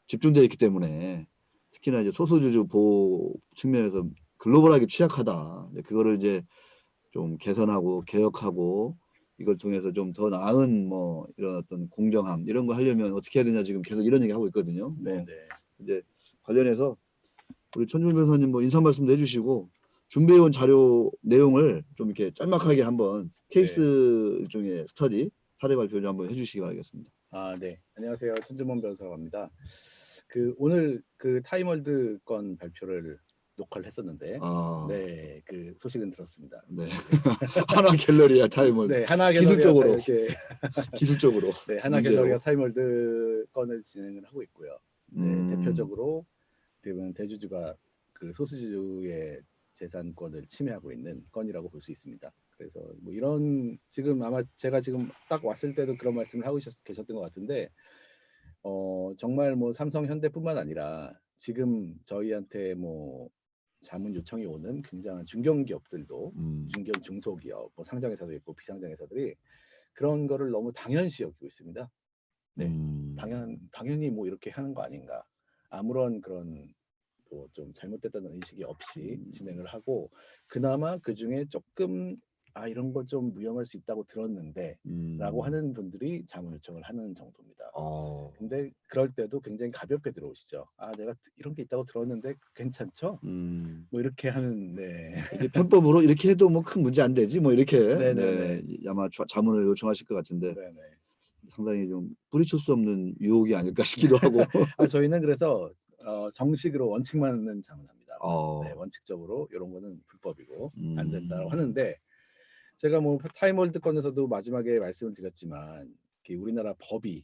집중되어 있기 때문에 특히나 이제 소수주주 보호 측면에서 글로벌하게 취약하다. 그거를 이제 좀 개선하고 개혁하고 이걸 통해서 좀 더 나은 뭐 이런 어떤 공정함 이런 거 하려면 어떻게 해야 되냐 지금 계속 이런 얘기 하고 있거든요. 네. 이제 관련해서 우리 천준 변호사님 뭐 인사 말씀도 해주시고 준비해온 자료 내용을 좀 이렇게 짤막하게 한번 케이스 중에 스터디 사례 발표 좀 한번 해주시기 바라겠습니다. 네. 안녕하세요. 천준범 변호사라고 합니다. 오늘 그 타임월드 건 발표를 녹화를 했었는데, 네, 그 소식은 들었습니다. 네. 하나 갤러리아 타임월드. 네, 하나 기술적으로. 이렇게 기술적으로. 네, 하나 갤러리아 타임월드 건을 진행을 하고 있고요. 이제 대표적으로 대주주가 그 소수주주의 재산권을 침해하고 있는 건이라고 볼 수 있습니다. 그래서 뭐 이런 지금 아마 제가 지금 딱 왔을 때도 그런 말씀을 하고 계셨던 것 같은데 정말 뭐 삼성 현대뿐만 아니라 지금 저희한테 뭐 자문 요청이 오는 굉장한 중견기업들도 중소기업 뭐 상장회사도 있고 비상장회사들이 그런 거를 너무 당연시 여기고 있습니다. 네, 당연히 뭐 이렇게 하는 거 아닌가. 아무런 그런 뭐 좀 잘못됐다는 의식이 없이 진행을 하고 그나마 그 중에 조금 이런 거 좀 무용할 수 있다고 들었는데 라고 하는 분들이 자문 요청을 하는 정도입니다. 근데 그럴 때도 굉장히 가볍게 들어오시죠. 내가 이런 게 있다고 들었는데 괜찮죠? 뭐 이렇게 하는 이게 편법으로 이렇게 해도 뭐 큰 문제 안 되지 뭐 이렇게 네네네. 아마 자문을 요청하실 것 같은데 네네. 상당히 좀 뿌리칠 수 없는 유혹이 아닐까 싶기도 하고. 저희는 그래서 정식으로 원칙만은 자문합니다. 네, 원칙적으로 이런 거는 불법이고 안 된다고 하는데 제가 뭐 타임월드 건에서도 마지막에 말씀을 드렸지만 우리나라 법이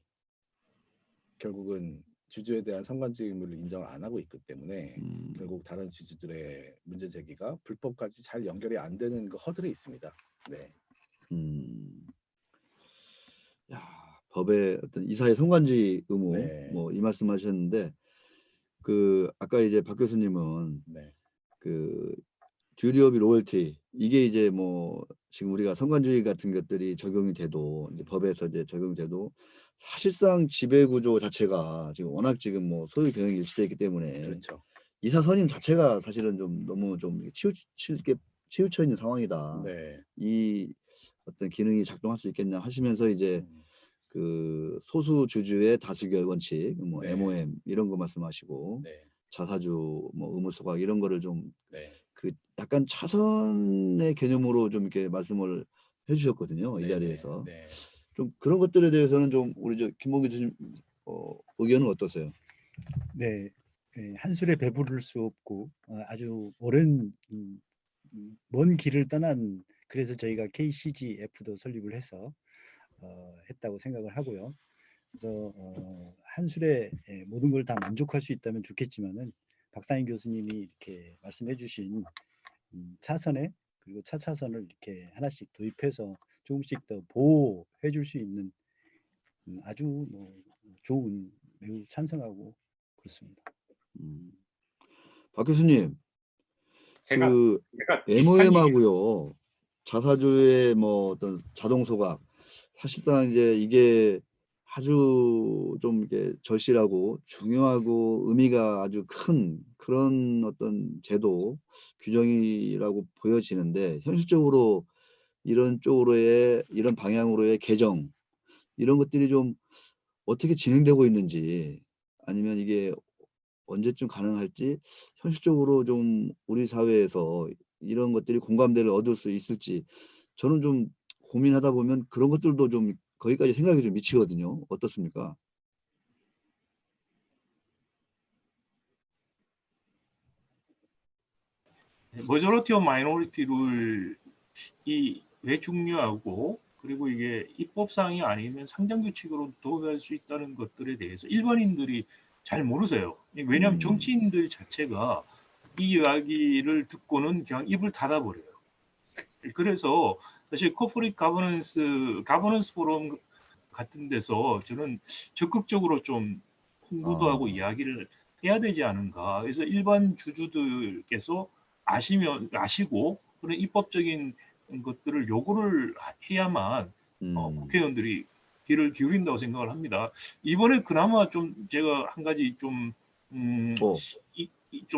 결국은 주주에 대한 선관적 의무를 인정 안 하고 있기 때문에 결국 다른 주주들의 문제 제기가 불법까지 잘 연결이 안 되는 그 허들이 있습니다. 네. 야, 법의 어떤 이사의 선관지 의무 네. 뭐 이 말씀하셨는데 그 아까 이제 박 교수님은 네. 그 듀티 오브 로열티 이게 이제 뭐 지금 우리가 성관주의 같은 것들이 적용이 돼도 이제 법에서 이제 적용돼도 사실상 지배 구조 자체가 지금 워낙 지금 뭐 소유 경영이 일치되어 있기 때문에 그렇죠. 이사 선임 자체가 사실은 좀 너무 좀 치우쳐 있는 상황이다. 네. 이 어떤 기능이 작동할 수 있겠냐 하시면서 이제 음, 그 소수 주주의 다수결 원칙, 뭐 네. MOM 이런 거 말씀하시고 네. 자사주, 뭐 의무 소각 이런 거를 좀 네. 그 약간 차선의 개념으로 좀 이렇게 말씀을 해주셨거든요. 이 네. 자리에서 네. 좀 그런 것들에 대해서는 좀 우리 저 김봉기 교수님 의견은 어떠세요? 네, 한술에 배부를 수 없고 아주 오랜 먼 길을 떠난 그래서 저희가 KCGF도 설립을 해서 했다고 생각을 하고요. 그래서 한술에 모든 걸 다 만족할 수 있다면 좋겠지만은 박상인 교수님이 이렇게 말씀해주신 차선에 그리고 차차선을 이렇게 하나씩 도입해서 조금씩 더 보호해줄 수 있는 아주 뭐 좋은 매우 찬성하고 그렇습니다. 박 교수님, 제가 그 비슷한 얘기 MOM하고요 자사주의 뭐 어떤 자동 소각 사실상 이제 이게 아주 좀 이렇게 절실하고 중요하고 의미가 아주 큰 그런 어떤 제도 규정이라고 보여지는데 현실적으로 이런 쪽으로의 이런 방향으로의 개정 이런 것들이 좀 어떻게 진행되고 있는지 아니면 이게 언제쯤 가능할지 현실적으로 좀 우리 사회에서 이런 것들이 공감대를 얻을 수 있을지 저는 좀 고민하다 보면 그런 것들도 좀 거기까지 생각이 좀 미치거든요. 어떻습니까? 머저리티 오브 마이너리티 룰이 왜 중요하고 그리고 이게 입법상이 아니면 상장 규칙으로 도입할 수 있다는 것들에 대해서 일반인들이 잘 모르세요. 왜냐하면 정치인들 자체가 이 이야기를 듣고는 그냥 입을 닫아버려요. 그래서 사실 코퍼레이트 가버넌스 포럼 같은 데서 저는 적극적으로 좀 홍보도 하고 이야기를 해야 되지 않은가. 그래서 일반 주주들께서 아시고 그런 입법적인 것들을 요구를 해야만 국회의원들이 귀를 기울인다고 생각을 합니다. 이번에 그나마 좀 제가 한 가지 좀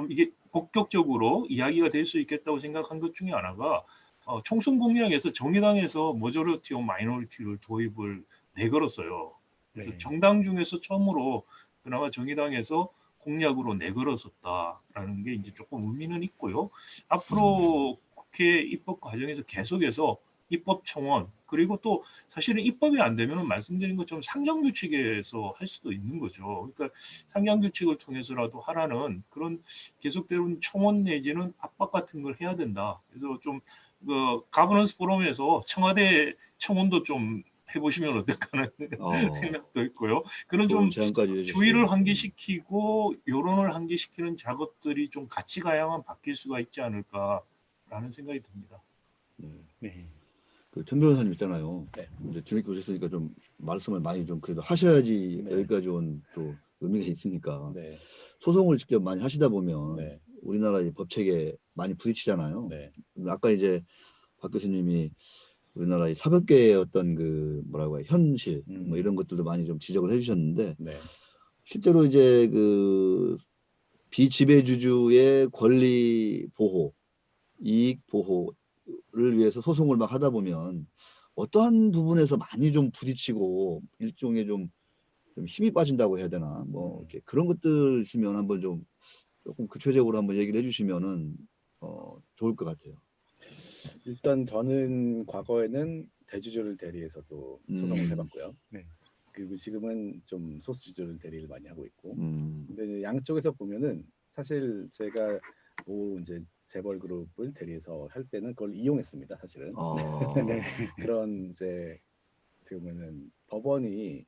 이게 본격적으로 이야기가 될 수 있겠다고 생각한 것 중에 하나가 총선 공약에서 정의당에서 머저리티 오브 마이너리티를 도입을 내걸었어요. 그래서 네. 정당 중에서 처음으로 그나마 정의당에서 공약으로 내걸었었다라는 게 이제 조금 의미는 있고요. 앞으로 국회 입법 과정에서 계속해서 입법 청원 그리고 또 사실은 입법이 안 되면 말씀드린 것처럼 상장 규칙에서 할 수도 있는 거죠. 그러니까 상장 규칙을 통해서라도 하라는 그런 계속되는 청원 내지는 압박 같은 걸 해야 된다. 그래서 좀 그 가버넌스 포럼에서 청와대 청원도 좀 해보시면 어떨까 하는 생각도 있고요. 그런 좋은 좀 제안까지 해주셨어요. 주의를 환기시키고 여론을 환기시키는 작업들이 좀 같이 가야만 바뀔 수가 있지 않을까라는 생각이 듭니다. 네. 그 전 변호사님 있잖아요. 네. 이제 재밌게 오셨으니까 좀 말씀을 많이 좀 그래도 하셔야지 네. 여기까지 온 또 의미가 있으니까 네. 소송을 직접 많이 하시다 보면 네. 우리나라의 법체계 많이 부딪히잖아요. 네. 아까 이제 박 교수님이 우리나라의 사법계의 어떤 그 뭐라고 해요 현실 뭐 이런 것들도 많이 좀 지적을 해주셨는데 네. 실제로 이제 그 비지배주주의 권리 보호, 이익 보호를 위해서 소송을 막 하다 보면 어떠한 부분에서 많이 좀 부딪히고 일종의 좀 힘이 빠진다고 해야 되나 뭐 이렇게 그런 것들 있으면 한번 좀 조금 구체적으로 한번 얘기를 해주시면은 좋을 것 같아요. 일단 저는 과거에는 대주주를 대리해서도 소송을 해봤고요. 네. 그리고 지금은 좀 소수주주를 대리를 많이 하고 있고. 음. 근데 양쪽에서 보면은 사실 제가 이제 재벌 그룹을 대리해서 할 때는 그걸 이용했습니다. 사실은. 네. 그런 이제 어떻게 보면은 법원이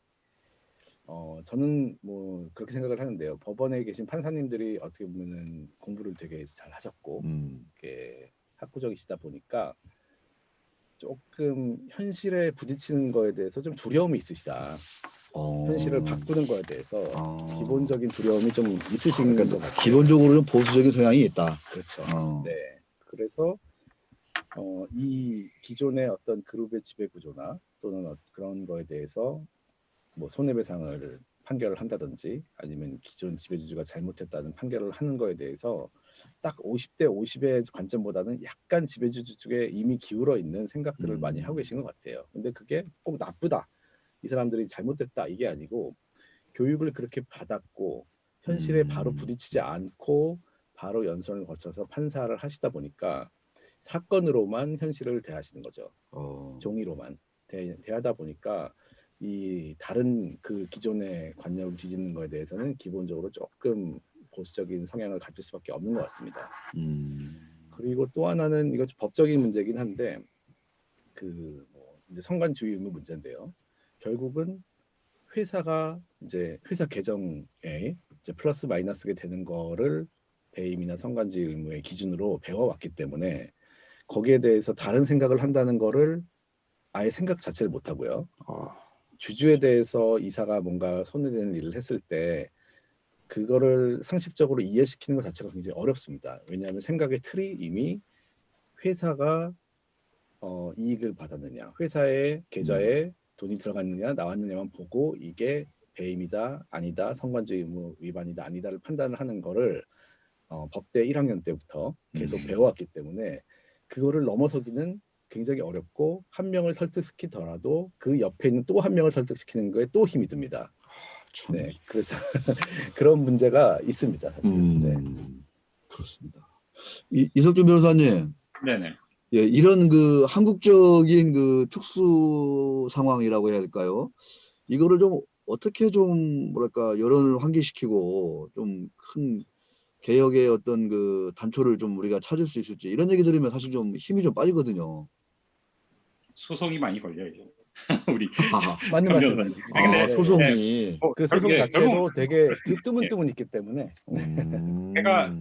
저는 뭐 그렇게 생각을 하는데요. 법원에 계신 판사님들이 어떻게 보면은 공부를 되게 잘 하셨고 이렇게 학구적이시다 보니까 조금 현실에 부딪히는 거에 대해서 좀 두려움이 있으시다. 현실을 바꾸는 거에 대해서 기본적인 두려움이 좀 있으신 것 같아요. 기본적으로 좀 보수적인 성향이 있다. 그렇죠. 네. 그래서 이 기존의 어떤 그룹의 지배 구조나 또는 그런 거에 대해서 뭐 손해배상을 판결을 한다든지 아니면 기존 지배주주가 잘못했다는 판결을 하는 거에 대해서 딱 50대 50의 관점보다는 약간 지배주주 쪽에 이미 기울어 있는 생각들을 많이 하고 계신 것 같아요. 근데 그게 꼭 나쁘다, 이 사람들이 잘못됐다 이게 아니고 교육을 그렇게 받았고 현실에 바로 부딪히지 않고 바로 연수원을 거쳐서 판사를 하시다 보니까 사건으로만 현실을 대하시는 거죠. 종이로만 대하다 보니까 이 다른 그 기존의 관념을 뒤집는 거에 대해서는 기본적으로 조금 보수적인 성향을 가질 수밖에 없는 것 같습니다. 그리고 또 하나는 이거 좀 법적인 문제긴 한데 뭐 이제 성관주의 의무 문제인데요. 결국은 회사가 이제 회사 계정에 이제 플러스 마이너스가 되는 거를 배임이나 성관주의 의무의 기준으로 배워왔기 때문에 거기에 대해서 다른 생각을 한다는 거를 아예 생각 자체를 못 하고요. 주주에 대해서 이사가 뭔가 손해되는 일을 했을 때 그거를 상식적으로 이해시키는 것 자체가 굉장히 어렵습니다. 왜냐하면 생각의 틀이 이미 회사가 이익을 받았느냐, 회사의 계좌에 돈이 들어갔느냐 나왔느냐만 보고 이게 배임이다 아니다, 성관주의 의무 위반이다 아니다를 판단을 하는 거를 법대 1학년 때부터 계속 배워왔기 때문에 그거를 넘어서기는 굉장히 어렵고 한 명을 설득시키더라도 그 옆에 있는 또 한 명을 설득시키는 거에 또 힘이 듭니다. 참. 네, 그래서 그런 문제가 있습니다, 사실. 네. 그렇습니다. 이석준 변호사님, 네네. 예, 이런 그 한국적인 그 특수 상황이라고 해야 할까요? 이거를 좀 어떻게 좀 뭐랄까 여론을 환기시키고 좀 큰 개혁의 어떤 그 단초를 좀 우리가 찾을 수 있을지 이런 얘기 들으면 사실 좀 힘이 좀 빠지거든요. 소송이 많이 걸려요. 우리 맞는 현 변호사님. 말씀이시죠. 아, 네. 소송이. 그 소송 예, 자체도 되게 그렇습니다. 뜨문뜨문 있기 때문에.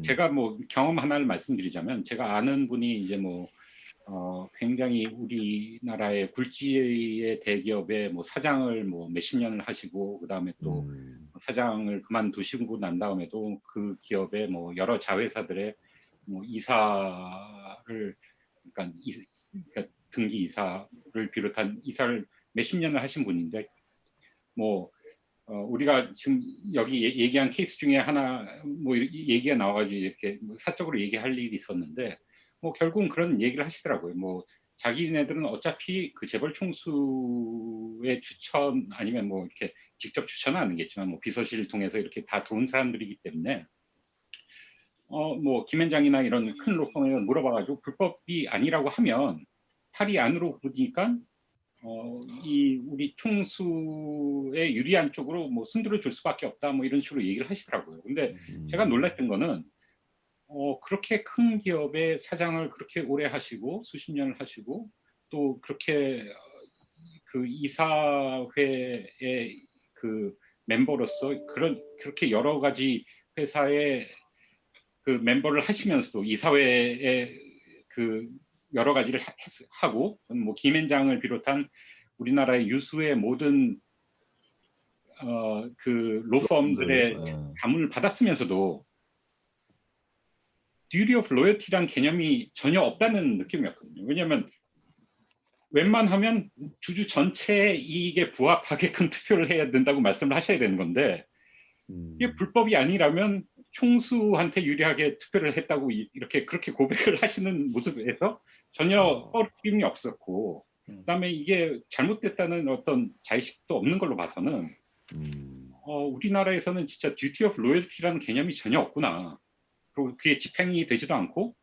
제가 뭐 경험 하나를 말씀드리자면 제가 아는 분이 이제 뭐 굉장히 우리나라의 굴지의 대기업의 뭐 사장을 뭐 몇십 년을 하시고 그다음에 또 사장을 그만두시고 난 다음에도 그 기업의 뭐 여러 자회사들의 뭐 이사를 그러니까 등기 이사를 비롯한 이사를 몇십 년을 하신 분인데 뭐 우리가 지금 여기 얘기한 케이스 중에 하나 뭐 얘기가 나와가지고 이렇게 뭐 사적으로 얘기할 일이 있었는데 뭐 결국은 그런 얘기를 하시더라고요. 뭐 자기네들은 어차피 그 재벌 총수의 추천 아니면 뭐 이렇게 직접 추천은 아니겠지만 뭐 비서실을 통해서 이렇게 다 도운 사람들이기 때문에 뭐 김현장이나 이런 큰 로펌에 물어봐가지고 불법이 아니라고 하면 팔이 안으로 굽으니까 이 우리 총수의 유리한 쪽으로 뭐 순두를 줄 수밖에 없다 뭐 이런 식으로 얘기를 하시더라고요. 근데 제가 놀랐던 거는 그렇게 큰 기업의 사장을 그렇게 오래 하시고 수십 년을 하시고 또 그렇게 그 이사회의 그 멤버로서 그렇게 여러 가지 회사의 그 멤버를 하시면서도 이사회의 그 여러 가지를 하고 뭐 김현장을 비롯한 우리나라의 유수의 모든 그 로펌들의 자문을 받았으면서도 duty of loyalty란 개념이 전혀 없다는 느낌이었거든요. 왜냐하면 웬만하면 주주 전체의 이익에 부합하게끔 투표를 해야 된다고 말씀을 하셔야 되는 건데 이게 불법이 아니라면 총수한테 유리하게 투표를 했다고 이렇게 그렇게 고백을 하시는 모습에서 전혀 꺼림이 없었고 그다음에 이게 잘못됐다는 어떤 자의식도 없는 걸로 봐서는 우리나라에서는 진짜 duty of loyalty라는 개념이 전혀 없구나. 그리고 그게 집행이 되지도 않고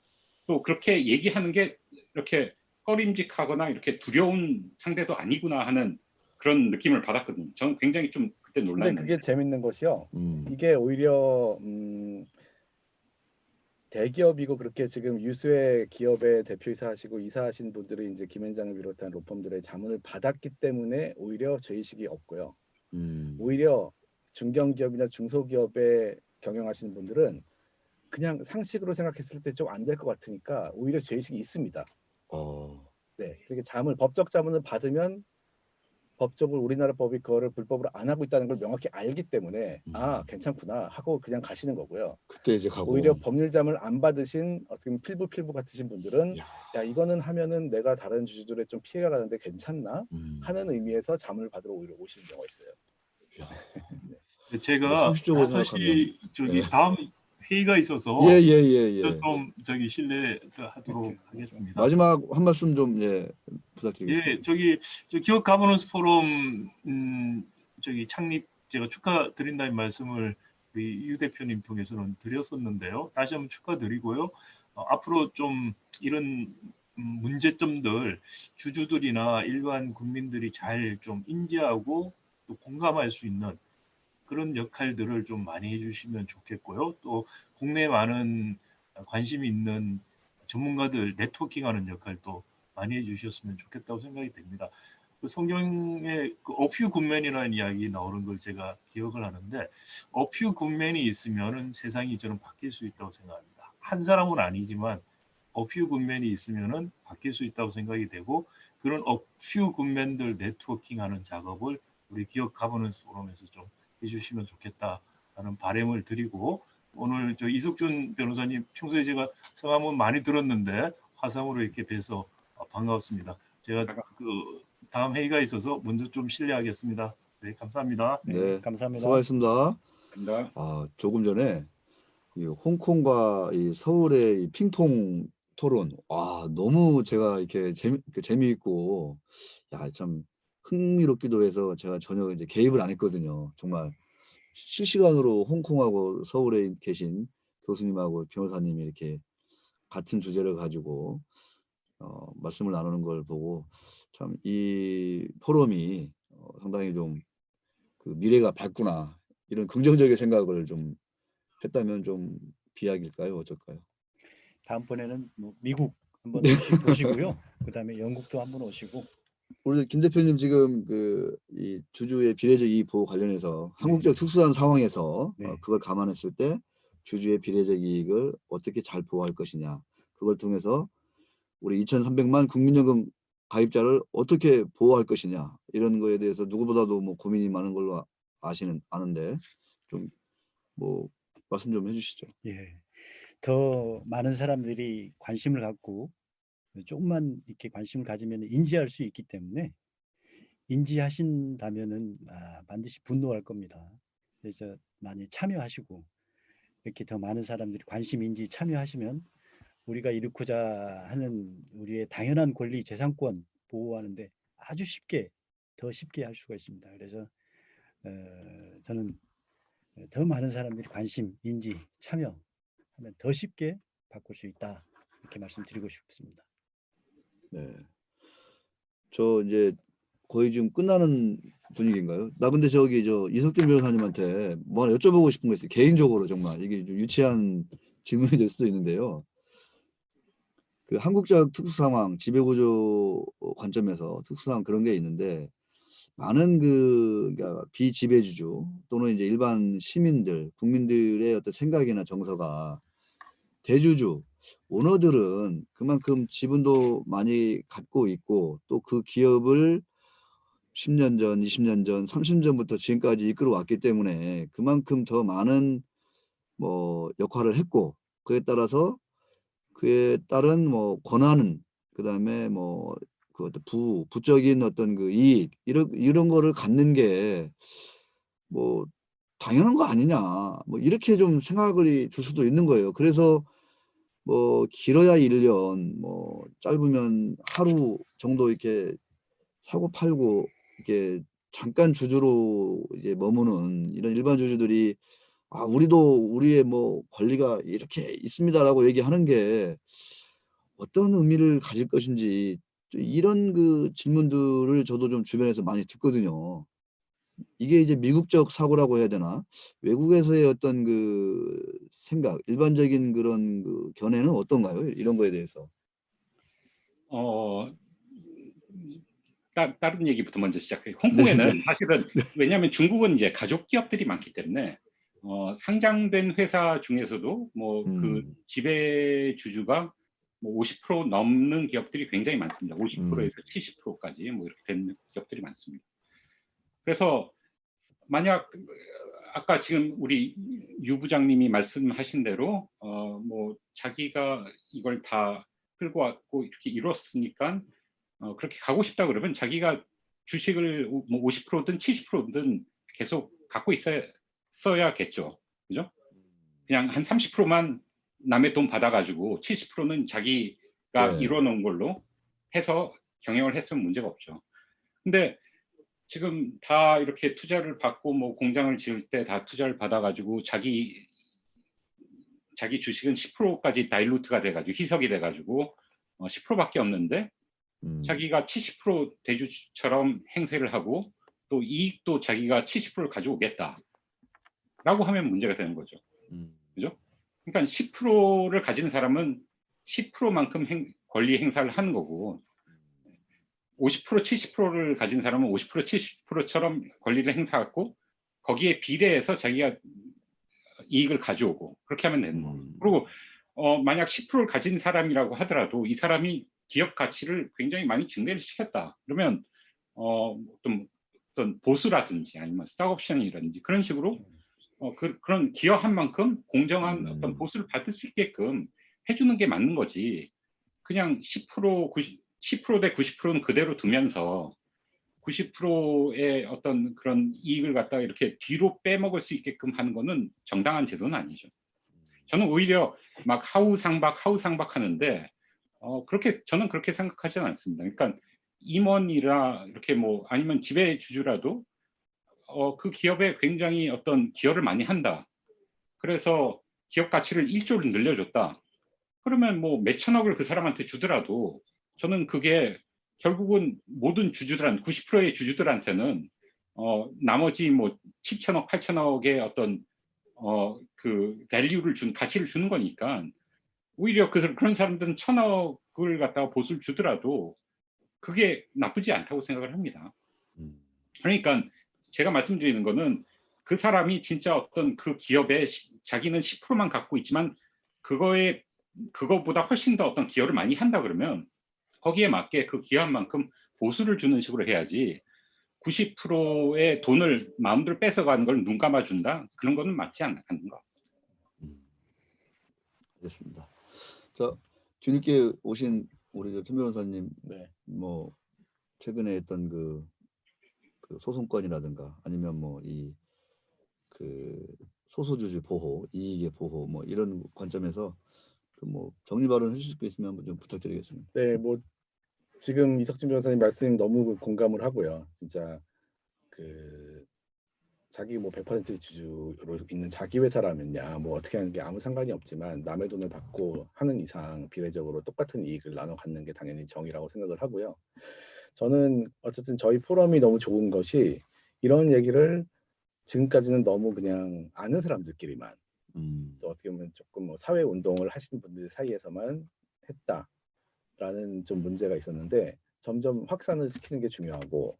또 그렇게 얘기하는 게 이렇게 꺼림직하거나 이렇게 두려운 상대도 아니구나 하는 그런 느낌을 받았거든요. 저는 굉장히 좀 그때 근데 놀랐는데. 그게 재밌는 것이요. 이게 오히려 대기업이고 그렇게 지금 유수의 기업의 대표이사 하시고 이사하신 분들이 이제 김현장을 비롯한 로펌들의 자문을 받았기 때문에 오히려 죄의식이 없고요. 오히려 중견기업이나 중소기업에 경영하시는 분들은 그냥 상식으로 생각했을 때 좀 안 될 것 같으니까 오히려 죄의식이 있습니다. 네, 그렇게 법적 자문을 받으면 법적으로 우리나라 법이 그거를 불법으로 안 하고 있다는 걸 명확히 알기 때문에 아 괜찮구나 하고 그냥 가시는 거고요. 그때 이제 가고. 오히려 법률잠을 안 받으신 어떻게 보면 필부 같으신 분들은 야. 야 이거는 하면은 내가 다른 주주들에 좀 피해가 가는데 괜찮나 하는 의미에서 잠을 받으러 오히려 오시는 경우가 있어요. 야. 제가 상식적으로 5시 생각하면. 저기 네. 다음 회의가 있어서 예. 좀 저기 실례하도록 이렇게, 하겠습니다. 마지막 한 말씀 좀 부탁드리겠습니다. 예, 저 기업 가버넌스 포럼 저기 창립 제가 축하드린다는 말씀을 우리 유 대표님 통해서는 드렸었는데요. 다시 한번 축하드리고요. 앞으로 좀 이런 문제점들 주주들이나 일반 국민들이 잘 좀 인지하고 또 공감할 수 있는 그런 역할들을 좀 많이 해주시면 좋겠고요. 또 국내에 많은 관심이 있는 전문가들 네트워킹하는 역할도 많이 해주셨으면 좋겠다고 생각이 됩니다. 그 성경에 그 어퓨 굿맨이라는 이야기 나오는 걸 제가 기억을 하는데 어퓨 굿맨이 있으면은 세상이 저는 바뀔 수 있다고 생각합니다. 한 사람은 아니지만 어퓨 굿맨이 있으면은 바뀔 수 있다고 생각이 되고 그런 어퓨 굿맨들 네트워킹하는 작업을 우리 기업 가버넌스 포럼에서 좀 해주시면 좋겠다라는 바람을 드리고 오늘 저 이석준 변호사님 평소에 제가 성함은 많이 들었는데 화상으로 이렇게 뵈서 반가웠습니다. 제가 그 다음 회의가 있어서 먼저 좀 실례하겠습니다. 네, 감사합니다. 네, 감사합니다. 수고하셨습니다. 감사합니다. 조금 전에 이 홍콩과 이 서울의 이 핑퐁 토론, 너무 제가 이렇게 재미있고, 참 흥미롭기도 해서 제가 전혀 이제 개입을 안 했거든요. 정말 실시간으로 홍콩하고 서울에 계신 교수님하고 변호사님이 이렇게 같은 주제를 가지고 말씀을 나누는 걸 보고 참 이 포럼이 상당히 좀 그 미래가 밝구나 이런 긍정적인 생각을 좀 했다면 좀 비약일까요? 어쩔까요? 다음번에는 뭐 미국 한번 오시고요. 그다음에 영국도 한번 오시고. 우리 김 대표님 지금 이 주주의 비례적 이익 보호 관련해서 한국적 특수한 상황에서 그걸 감안했을 때 주주의 비례적 이익을 어떻게 잘 보호할 것이냐 그걸 통해서 우리 2,300만 국민연금 가입자를 어떻게 보호할 것이냐 이런 거에 대해서 누구보다도 뭐 고민이 많은 걸로 아는데 좀 뭐 말씀 좀 해주시죠. 예, 더 많은 사람들이 관심을 갖고 조금만 이렇게 관심을 가지면 인지할 수 있기 때문에 인지하신다면은 반드시 분노할 겁니다. 그래서 많이 참여하시고 이렇게 더 많은 사람들이 관심 인지 참여하시면 우리가 이루고자 하는 우리의 당연한 권리 재산권 보호하는데 아주 더 쉽게 할 수가 있습니다. 그래서 저는 더 많은 사람들이 관심, 인지, 참여하면 더 쉽게 바꿀 수 있다 이렇게 말씀드리고 싶습니다. 네, 저 이제 거의 지금 끝나는 분위기인가요? 나 근데 저 이석준 변호사님한테 뭐 하나 여쭤보고 싶은 거 있어요. 개인적으로 정말 이게 좀 유치한 질문이 될 수도 있는데요. 그 한국적 특수 상황, 지배구조 관점에서 특수 상황 그런 게 있는데 많은 그러니까 비지배주주 또는 이제 일반 시민들, 국민들의 어떤 생각이나 정서가 대주주, 오너들은 그만큼 지분도 많이 갖고 있고 또 그 기업을 10년 전, 20년 전, 30년 전부터 지금까지 이끌어 왔기 때문에 그만큼 더 많은 뭐 역할을 했고 그에 따라서 그에 따른 뭐 권한은 그다음에 뭐 그 어떤 부적인 어떤 그 이익 이런 거를 갖는 게 뭐 당연한 거 아니냐 뭐 이렇게 좀 생각을 들 수도 있는 거예요. 그래서 뭐 길어야 1년 뭐 짧으면 하루 정도 이렇게 사고 팔고 이렇게 잠깐 주주로 이제 머무는 이런 일반 주주들이 우리도 우리의 뭐 권리가 이렇게 있습니다라고 얘기하는 게 어떤 의미를 가질 것인지 이런 그 질문들을 저도 좀 주변에서 많이 듣거든요. 이게 이제 미국적 사고라고 해야 되나? 외국에서의 어떤 그 생각, 일반적인 그런 그 견해는 어떤가요? 이런 거에 대해서. 다른 얘기부터 먼저 시작해요. 홍콩에는 사실은 왜냐하면 중국은 이제 가족 기업들이 많기 때문에 상장된 회사 중에서도 뭐 그 지배 주주가 뭐 50% 넘는 기업들이 굉장히 많습니다. 50%에서 70%까지 뭐 이렇게 된 기업들이 많습니다. 그래서 만약 아까 지금 우리 유 부장님이 말씀하신 대로 뭐 자기가 이걸 다 끌고 왔고 이렇게 이뤘으니까 그렇게 가고 싶다 그러면 자기가 주식을 뭐 50%든 70%든 계속 갖고 있어야겠죠. 그죠? 그냥 한 30%만 남의 돈 받아가지고 70%는 자기가 네. 이뤄놓은 걸로 해서 경영을 했으면 문제가 없죠. 근데 지금 다 이렇게 투자를 받고 뭐 공장을 지을 때 다 투자를 받아가지고 자기 주식은 10%까지 다일루트가 돼가지고 희석이 돼가지고 10%밖에 없는데 자기가 70% 대주처럼 행세를 하고 또 이익도 자기가 70%를 가지고 오겠다 라고 하면 문제가 되는 거죠. 그죠? 그러니까 10%를 가진 사람은 10%만큼 권리 행사를 하는 거고 50% 70%를 가진 사람은 50% 70%처럼 권리를 행사하고 거기에 비례해서 자기가 이익을 가져오고 그렇게 하면 되는 거고 그리고 만약 10%를 가진 사람이라고 하더라도 이 사람이 기업 가치를 굉장히 많이 증대를 시켰다 그러면 어떤 보수라든지 아니면 스톡옵션이라든지 그런 식으로 그런 기여한 만큼 공정한 어떤 보수를 받을 수 있게끔 해주는 게 맞는 거지. 그냥 10% 대 90%는 그대로 두면서 90%의 어떤 그런 이익을 갖다가 이렇게 뒤로 빼먹을 수 있게끔 하는 거는 정당한 제도는 아니죠. 저는 오히려 막 하우상박 하는데 저는 그렇게 생각하지는 않습니다. 그러니까 임원이라 이렇게 뭐 아니면 지배주주라도 그 기업에 굉장히 어떤 기여를 많이 한다. 그래서 기업 가치를 1조를 늘려줬다. 그러면 뭐 몇천억을 그 사람한테 주더라도 저는 그게 결국은 모든 90%의 주주들한테는 나머지 뭐 7천억, 8천억의 어떤 그 밸류를 가치를 주는 거니까 오히려 그런 사람들은 1,000억을 갖다가 보수를 주더라도 그게 나쁘지 않다고 생각을 합니다. 그러니까 제가 말씀드리는 거는 그 사람이 진짜 어떤 그 기업에 자기는 10%만 갖고 있지만 그거보다 훨씬 더 어떤 기여를 많이 한다 그러면 거기에 맞게 그 기여한 만큼 보수를 주는 식으로 해야지 90%의 돈을 마음대로 뺏어가는 걸 눈 감아준다? 그런 거는 맞지 않는 것 같습니다. 알겠습니다. 자, 뒤늦게 오신 우리 전 변호사님, 네. 뭐 최근에 했던 그 소송권이라든가 아니면 뭐 그 소수주주 보호, 이익의 보호 뭐 이런 관점에서 뭐 정리 발언 해주실 수 있으면 한번 좀 부탁드리겠습니다. 네, 뭐 지금 이석진 변호사님 말씀 너무 공감을 하고요. 진짜 그 자기 뭐 100% 주주로 있는 자기 회사라면야 뭐 어떻게 하는 게 아무 상관이 없지만 남의 돈을 받고 하는 이상 비례적으로 똑같은 이익을 나눠 갖는 게 당연히 정의라고 생각을 하고요. 저는 어쨌든 저희 포럼이 너무 좋은 것이 이런 얘기를 지금까지는 너무 그냥 아는 사람들끼리만 또 어떻게 보면 조금 뭐 사회 운동을 하시는 분들 사이에서만 했다라는 좀 문제가 있었는데 점점 확산을 시키는 게 중요하고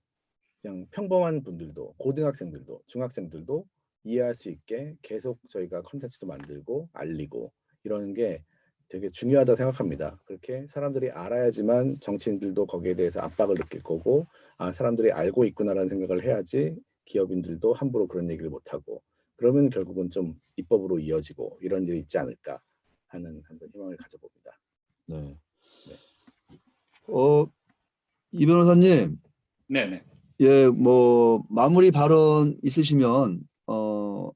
그냥 평범한 분들도 고등학생들도 중학생들도 이해할 수 있게 계속 저희가 콘텐츠도 만들고 알리고 이러는 게 되게 중요하다고 생각합니다. 그렇게 사람들이 알아야지만 정치인들도 거기에 대해서 압박을 느낄 거고 사람들이 알고 있구나라는 생각을 해야지 기업인들도 함부로 그런 얘기를 못하고 그러면 결국은 좀 입법으로 이어지고 이런 일이 있지 않을까 하는 한번 희망을 가져봅니다. 네. 네. 이 변호사님. 네네. 예, 뭐 마무리 발언 있으시면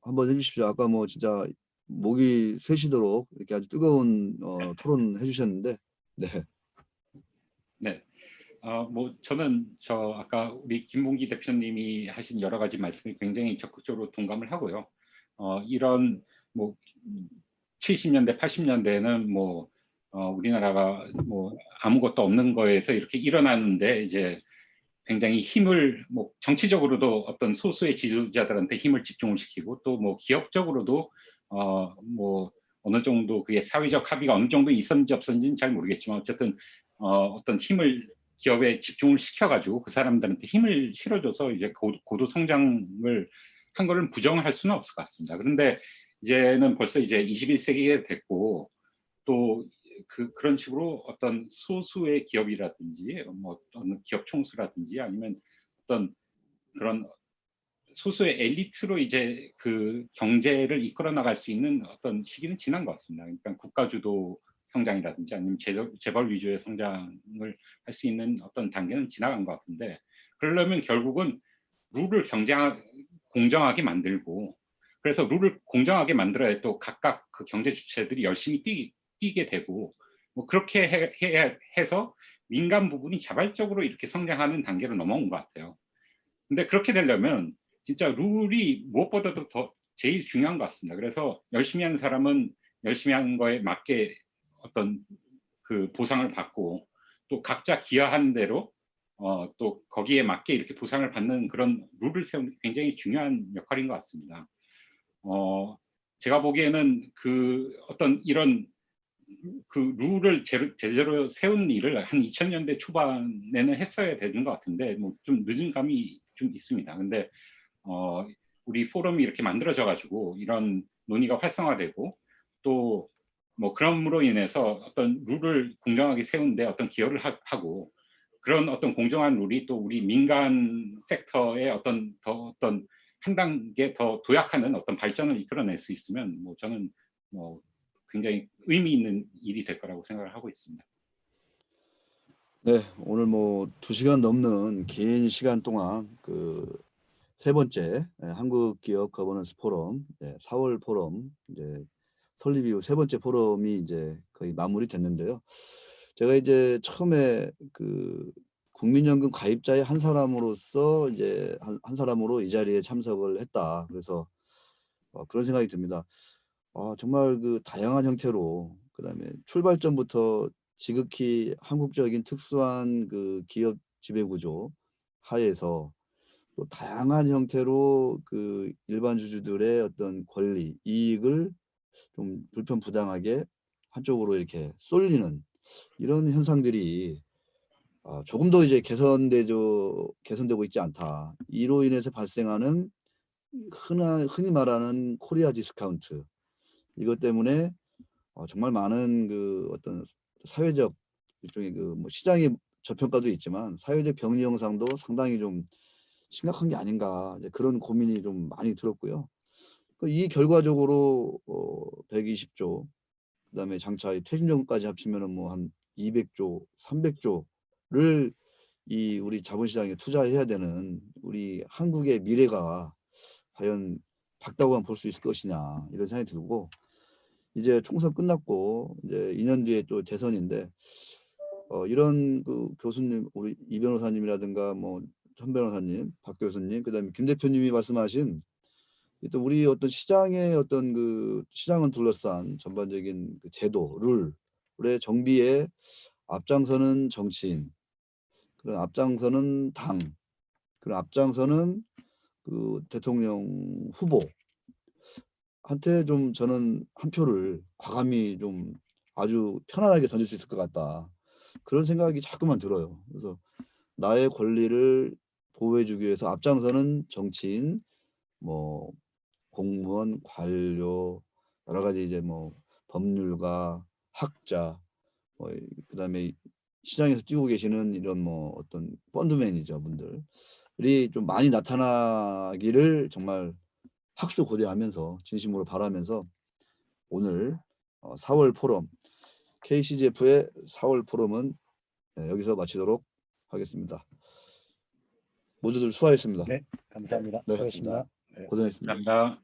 한번 해주십시오. 아까 뭐 진짜 목이 쇠시도록 이렇게 아주 뜨거운 토론 해주셨는데, 네. 네. 뭐 저는 아까 우리 김봉기 대표님이 하신 여러 가지 말씀에 굉장히 적극적으로 동감을 하고요. 이런 뭐 70년대, 80년대에는 뭐 우리나라가 뭐 아무것도 없는 거에서 이렇게 일어나는데 이제 굉장히 힘을 뭐 정치적으로도 어떤 소수의 지지자들한테 힘을 집중을 시키고 또 뭐 기업적으로도 뭐 어느 정도 그게 사회적 합의가 어느 정도 있었는지 없었는지는 잘 모르겠지만 어쨌든 어떤 힘을 기업에 집중을 시켜가지고 그 사람들한테 힘을 실어줘서 이제 고도 성장을 한 거를 부정할 수는 없을 것 같습니다. 그런데 이제는 벌써 이제 21세기가 됐고 또 그런 식으로 어떤 소수의 기업이라든지 뭐 어떤 기업 총수라든지 아니면 어떤 그런 소수의 엘리트로 이제 그 경제를 이끌어 나갈 수 있는 어떤 시기는 지난 것 같습니다. 그러니까 국가 주도 성장이라든지 아니면 재벌 위주의 성장을 할 수 있는 어떤 단계는 지나간 것 같은데, 그러려면 결국은 룰을 공정하게 만들고, 그래서 룰을 공정하게 만들어야 또 각각 그 경제 주체들이 열심히 뛰게 되고, 뭐 그렇게 해서 민간 부분이 자발적으로 이렇게 성장하는 단계로 넘어온 것 같아요. 근데 그렇게 되려면 진짜 룰이 무엇보다도 더 제일 중요한 것 같습니다. 그래서 열심히 하는 사람은 열심히 하는 거에 맞게 어떤 그 보상을 받고, 또 각자 기여하는 대로 또 거기에 맞게 이렇게 보상을 받는 그런 룰을 세우는 게 굉장히 중요한 역할인 것 같습니다. 제가 보기에는 그 어떤 이런 그 룰을 제대로 세운 일을 한 2000년대 초반에는 했어야 되는 것 같은데, 뭐 좀 늦은 감이 좀 있습니다. 근데 우리 포럼이 이렇게 만들어져 가지고 이런 논의가 활성화되고, 또 뭐 그럼으로 인해서 어떤 룰을 공정하게 세우는데 어떤 기여를 하고, 그런 어떤 공정한 룰이 또 우리 민간 섹터의 어떤 한 단계 더 도약하는 어떤 발전을 이끌어낼 수 있으면, 뭐 저는 뭐 굉장히 의미 있는 일이 될 거라고 생각을 하고 있습니다. 네, 오늘 뭐 2시간 넘는 긴 시간 동안 그 세 번째 한국 기업 거버넌스 포럼, 4월 포럼 이제 설립 이후 세 번째 포럼이 이제 거의 마무리됐는데요. 제가 이제 처음에 그 국민연금 가입자의 한 사람으로서 이제 한 사람으로 이 자리에 참석을 했다. 그래서 그런 생각이 듭니다. 정말 그 다양한 형태로, 그다음에 출발점부터 지극히 한국적인 특수한 그 기업 지배 구조 하에서 또 다양한 형태로 그 일반 주주들의 어떤 권리, 이익을 좀 불편부당하게 한쪽으로 이렇게 쏠리는 이런 현상들이 조금 더 이제 개선되고 있지 않다. 이로 인해서 발생하는 흔히 말하는 코리아 디스카운트, 이것 때문에 정말 많은 그 어떤 사회적 일종의 그 뭐 시장의 저평가도 있지만 사회적 병리 현상도 상당히 좀 심각한 게 아닌가, 이제 그런 고민이 좀 많이 들었고요. 이 결과적으로 120조, 그다음에 장차 이 퇴직연금까지 합치면은 뭐 한 200조, 300조를 이 우리 자본시장에 투자해야 되는 우리 한국의 미래가 과연 밝다고만 볼 수 있을 것이냐, 이런 생각이 들고, 이제 총선 끝났고 이제 2년 뒤에 또 대선인데 이런 그 교수님, 우리 이 변호사님이라든가 뭐 현 변호사님, 박 교수님, 그다음에 김 대표님이 말씀하신 또 우리 어떤 시장의 어떤 그 시장을 둘러싼 전반적인 그 제도, 룰의 정비에 앞장서는 정치인, 그런 앞장서는 당, 그런 앞장서는 그 대통령 후보한테 좀 저는 한 표를 과감히 좀 아주 편안하게 던질 수 있을 것 같다. 그런 생각이 자꾸만 들어요. 그래서 나의 권리를 보호해주기 위해서 앞장서는 정치인, 뭐 공무원, 관료, 여러 가지 이제 뭐 법률가, 학자, 뭐 그다음에 시장에서 뛰고 계시는 이런 뭐 어떤 펀드 매니저 분들이 좀 많이 나타나기를 정말 학수고대하면서 진심으로 바라면서 오늘 4월 포럼, KCGF의 4월 포럼은 여기서 마치도록 하겠습니다. 모두들 수고하셨습니다. 네, 감사합니다. 네. 수고하셨습니다. 고생했습니다. 감사합니다.